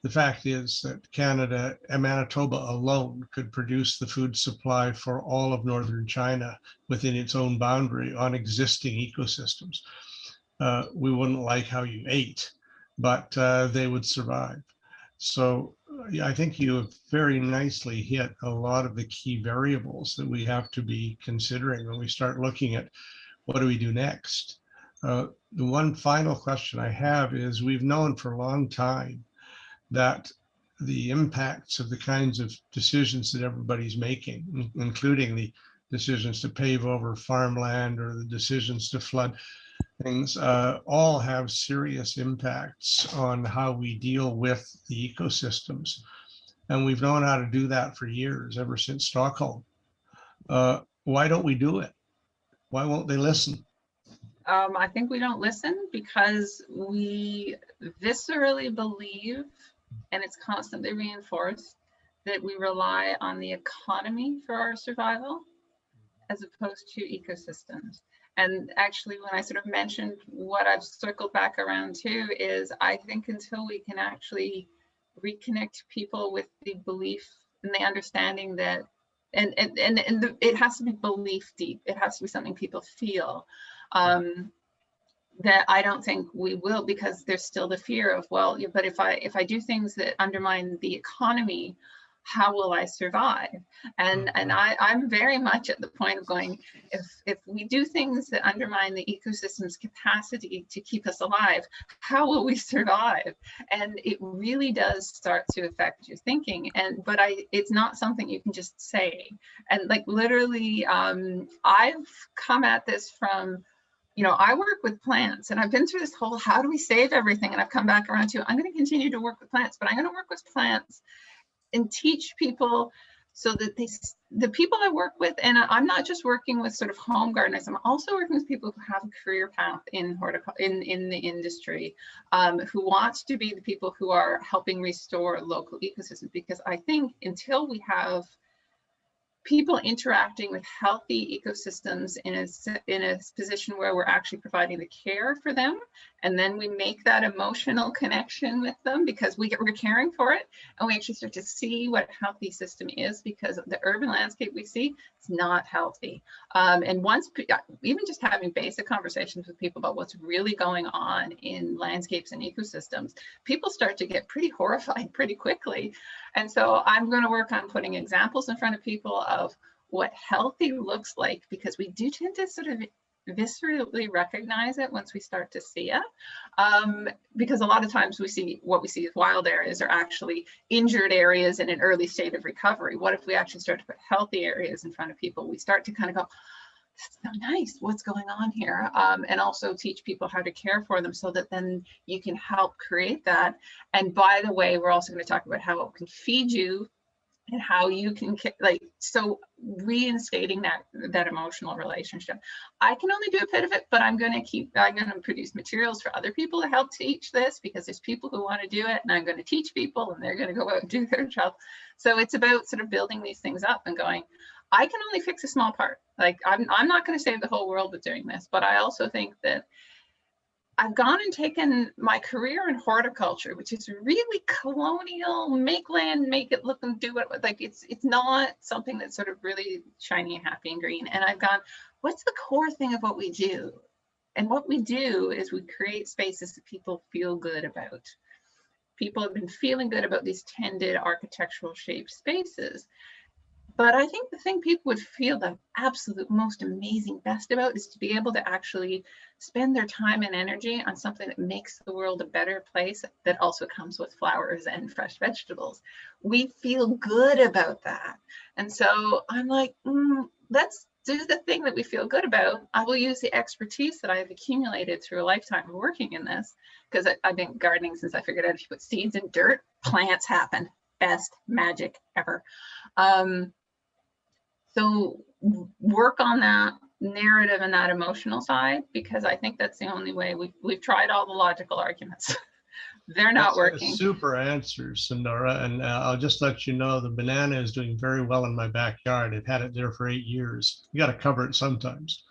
the fact is that Canada and Manitoba alone could produce the food supply for all of northern China within its own boundary on existing ecosystems. We wouldn't like how you ate, but they would survive. So I think you have very nicely hit a lot of the key variables that we have to be considering when we start looking at what do we do next. The one final question I have is, we've known for a long time that the impacts of the kinds of decisions that everybody's making, including the decisions to pave over farmland or the decisions to flood things, all have serious impacts on how we deal with the ecosystems. And we've known how to do that for years, ever since Stockholm. Why don't we do it? Why won't they listen? I think we don't listen because we viscerally believe, and it's constantly reinforced, that we rely on the economy for our survival as opposed to ecosystems. And actually, when I sort of mentioned what I've circled back around to is, I think until we can actually reconnect people with the belief and the understanding that, it has to be belief deep, it has to be something people feel, that I don't think we will, because there's still the fear of, well, but if I do things that undermine the economy, how will I survive? And I'm very much at the point of going, if we do things that undermine the ecosystem's capacity to keep us alive, how will we survive? And it really does start to affect your thinking. But it's not something you can just say. And like literally, I've come at this from, I work with plants, and I've been through this whole, how do we save everything? And I've come back around to, I'm going to continue to work with plants, but I'm going to work with plants and teach people so that the people I work with, and I'm not just working with sort of home gardeners, I'm also working with people who have a career path in the industry, who wants to be the people who are helping restore local ecosystems. Because I think until we have people interacting with healthy ecosystems in a position where we're actually providing the care for them, and then we make that emotional connection with them because we're caring for it, and we actually start to see what a healthy system is, because the urban landscape we see is not healthy. And once, even just having basic conversations with people about what's really going on in landscapes and ecosystems, people start to get pretty horrified pretty quickly. And so I'm going to work on putting examples in front of people of what healthy looks like, because we do tend to sort of viscerally recognize it once we start to see it. Because a lot of times what we see as wild areas are actually injured areas in an early state of recovery. What if we actually start to put healthy areas in front of people? We start to kind of go, that's so nice, what's going on here? And also teach people how to care for them so that then you can help create that. And by the way, we're also going to talk about how it can feed you and how you can, so reinstating that emotional relationship. I can only do a bit of it, but I'm going to produce materials for other people to help teach this, because there's people who want to do it, and I'm going to teach people, and they're going to go out and do their job. So it's about sort of building these things up and going, I can only fix a small part. Like I'm not going to save the whole world with doing this, but I also think that I've gone and taken my career in horticulture, which is really colonial, make land, make it look and do it. Like it's not something that's sort of really shiny and happy and green. And I've gone, what's the core thing of what we do? And what we do is we create spaces that people feel good about. People have been feeling good about these tended architectural shaped spaces. But I think the thing people would feel the absolute most amazing best about is to be able to actually spend their time and energy on something that makes the world a better place, that also comes with flowers and fresh vegetables. We feel good about that. And so I'm like, let's do the thing that we feel good about. I will use the expertise that I have accumulated through a lifetime of working in this, because I've been gardening since I figured out if you put seeds in dirt, plants happen. Best magic ever. So work on that narrative and that emotional side, because I think that's the only way. We've tried all the logical arguments. They're not working. Super answers, Sundaura. And I'll just let you know, the banana is doing very well in my backyard. I've had it there for 8 years. You got to cover it sometimes.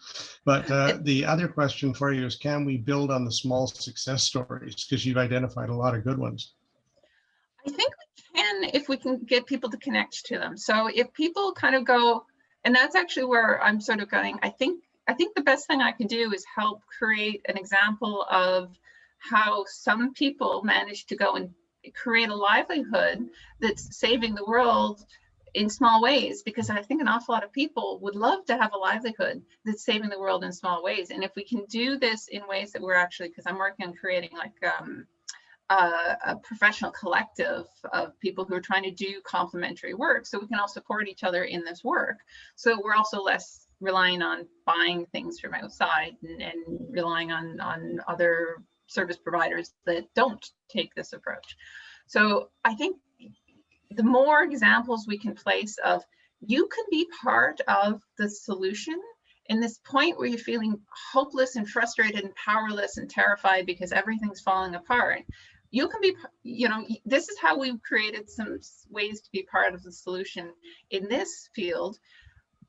But the other question for you is, can we build on the small success stories? Because you've identified a lot of good ones. I think we can, if we can get people to connect to them. So if people kind of go, and that's actually where I'm sort of going, I think the best thing I can do is help create an example of how some people manage to go and create a livelihood that's saving the world in small ways, because I think an awful lot of people would love to have a livelihood that's saving the world in small ways. And if we can do this in ways that we're actually, because I'm working on creating like a professional collective of people who are trying to do complementary work, so we can all support each other in this work. So we're also less relying on buying things from outside and relying on other service providers that don't take this approach. So I think the more examples we can place of, you can be part of the solution in this point where you're feeling hopeless and frustrated and powerless and terrified because everything's falling apart. You can be, this is how we've created some ways to be part of the solution in this field.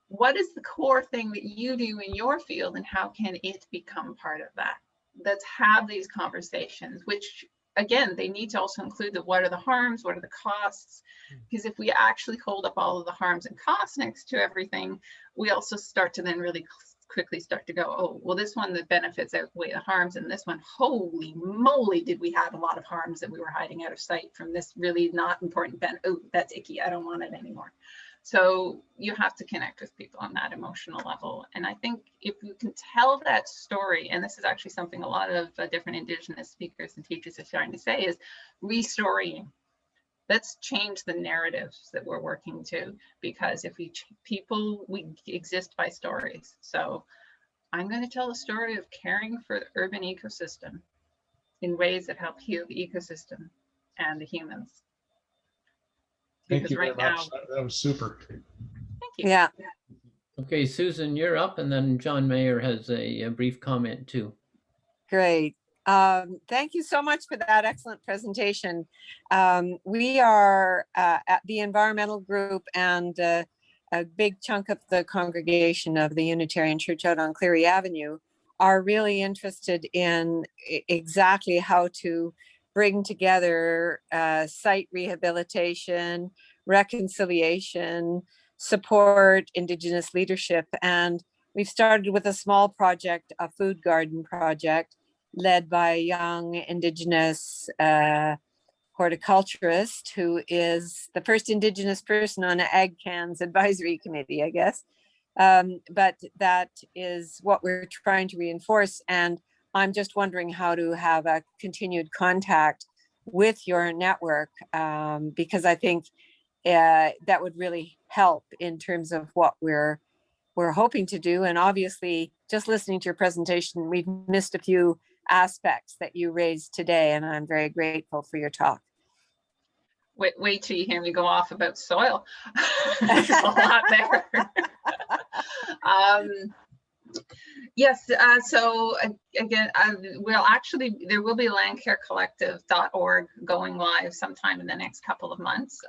What is the core thing that you do in your field, and how can it become part of that? Let's have these conversations, which again, they need to also include the, what are the harms, what are the costs? Because if we actually hold up all of the harms and costs next to everything, we also start to then really quickly start to go, oh, well, this one, the benefits outweigh the harms, and this one, holy moly, did we have a lot of harms that we were hiding out of sight from this really not important benefit. Oh, that's icky, I don't want it anymore. So you have to connect with people on that emotional level. And I think if you can tell that story, and this is actually something a lot of different Indigenous speakers and teachers are starting to say, is restorying. Let's change the narratives that we're working to, because if we we exist by stories. So I'm going to tell a story of caring for the urban ecosystem in ways that help heal the ecosystem and the humans. Thank you very much. That was super. Thank you. Yeah. Okay, Susan, you're up, and then John Mayer has a brief comment too. Great. Thank you so much for that excellent presentation. We are at the environmental group, and a big chunk of the congregation of the Unitarian Church out on Cleary Avenue are really interested in exactly how to bring together site rehabilitation, reconciliation, support Indigenous leadership. And we've started with a small project, a food garden project, led by a young Indigenous horticulturist who is the first Indigenous person on an Ag Cans advisory committee, I guess. But that is what we're trying to reinforce. And I'm just wondering how to have a continued contact with your network, because I think that would really help in terms of what we're hoping to do. And obviously, just listening to your presentation, we've missed a few aspects that you raised today, and I'm very grateful for your talk. Wait till you hear me go off about soil. There's a lot there. Yes, so again, there will be landcarecollective.org going live sometime in the next couple of months.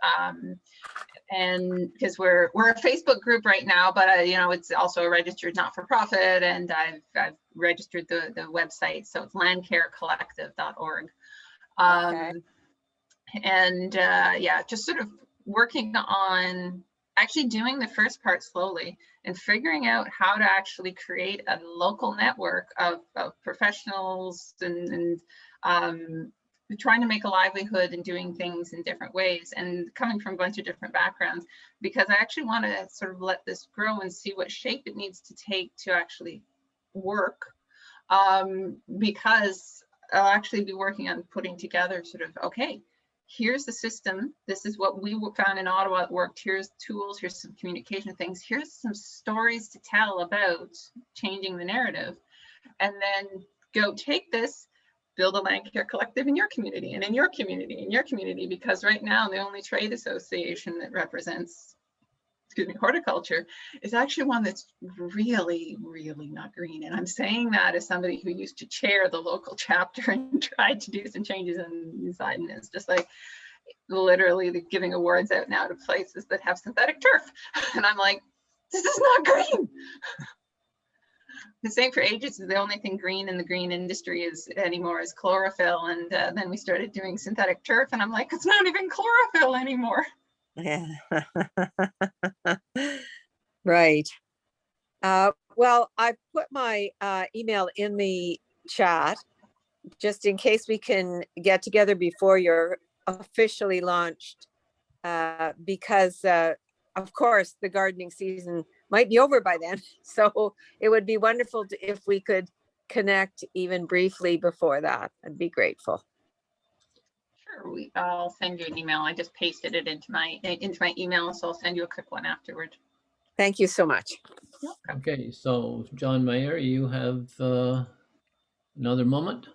And because we're a Facebook group right now, but you know, it's also a registered not-for-profit, and I've registered the website, so it's landcarecollective.org. Okay. And yeah, just sort of working on actually doing the first part slowly and figuring out how to actually create a local network of professionals and trying to make a livelihood and doing things in different ways, and coming from a bunch of different backgrounds, because I actually want to sort of let this grow and see what shape it needs to take to actually work, because I'll actually be working on putting together sort of, okay, here's the system. This is what we found in Ottawa that worked. Here's tools, here's some communication things, here's some stories to tell about changing the narrative. And then go take this, build a land care collective in your community and in your community, in your community, because right now the only trade association that represents, excuse me, horticulture is actually one that's really, really not green. And I'm saying that as somebody who used to chair the local chapter and tried to do some changes inside, and it's just like literally giving awards out now to places that have synthetic turf. And I'm like, this is not green. The same for ages. The only thing green in the green industry anymore is chlorophyll. And then we started doing synthetic turf, and I'm like, it's not even chlorophyll anymore. Yeah. Right. Well, I put my email in the chat just in case we can get together before you're officially launched, because of course the gardening season might be over by then. So it would be wonderful if we could connect even briefly before that. I'd be grateful. Sure, I'll send you an email. I just pasted it into my email, so I'll send you a quick one afterward. Thank you so much. Okay, so John Mayer, you have another moment.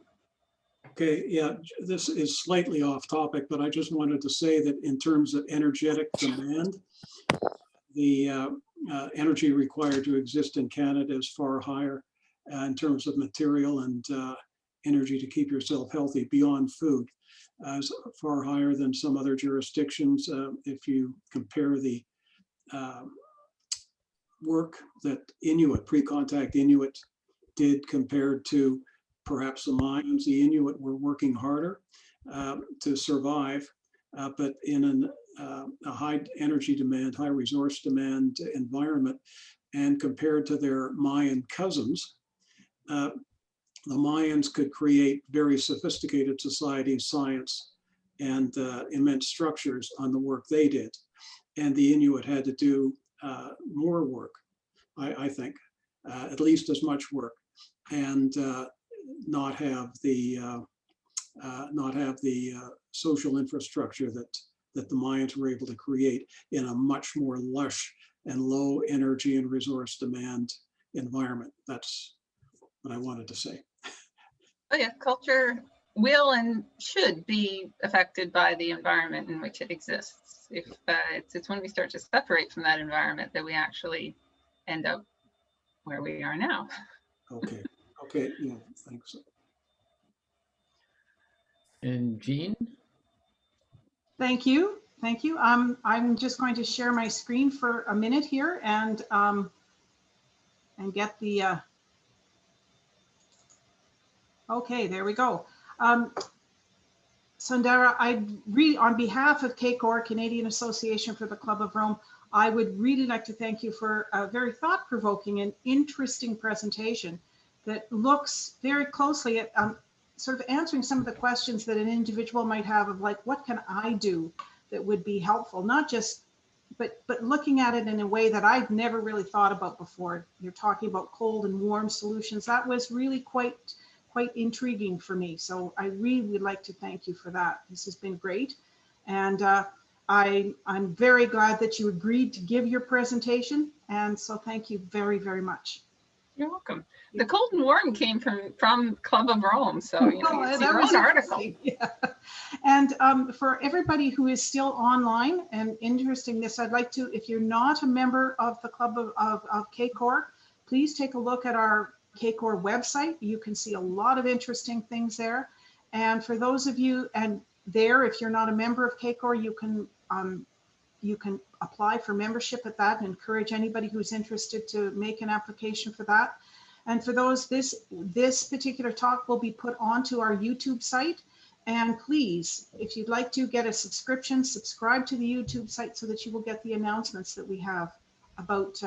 Okay, yeah, this is slightly off topic, but I just wanted to say that in terms of energetic demand, the energy required to exist in Canada is far higher in terms of material and energy to keep yourself healthy beyond food. Is far higher than some other jurisdictions. If you compare the work that Inuit, pre-contact Inuit did compared to perhaps the Mayans, the Inuit were working harder to survive, but in a high energy demand, high resource demand environment. And compared to their Mayan cousins, the Mayans could create very sophisticated societies, science, and immense structures on the work they did. And the Inuit had to do more work, I think, at least as much work, and not have the social infrastructure that the Mayans were able to create in a much more lush and low energy and resource demand environment. That's what I wanted to say. Oh yeah, culture will and should be affected by the environment in which it exists. If it's when we start to separate from that environment that we actually end up where we are now. Okay. Okay. Yeah. Thanks. And Jean? Thank you. Thank you. I'm just going to share my screen for a minute here and get the, okay, there we go. Sundaura, on behalf of CACOR, Canadian Association for the Club of Rome, I would really like to thank you for a very thought-provoking and interesting presentation that looks very closely at sort of answering some of the questions that an individual might have of like, what can I do that would be helpful? Not just, but looking at it in a way that I've never really thought about before. You're talking about cold and warm solutions. That was really quite intriguing for me. So I really would like to thank you for that. This has been great. And I'm very glad that you agreed to give your presentation. And so thank you very, very much. You're welcome. The cold and warm came from Club of Rome. So, you know, it's your own article. Yeah. And for everybody who is still online and interested in this, I'd like to, if you're not a member of the Club of CACOR, please take a look at our CACOR website. You can see a lot of interesting things there. And for those of you, and there, if you're not a member of CACOR, you can apply for membership at that and encourage anybody who's interested to make an application for that. And for those, this particular talk will be put onto our YouTube site. And please, if you'd like to get a subscription, subscribe to the YouTube site so that you will get the announcements that we have about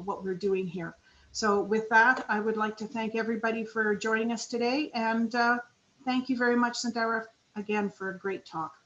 what we're doing here. So with that, I would like to thank everybody for joining us today. And thank you very much, Sundaura, again, for a great talk.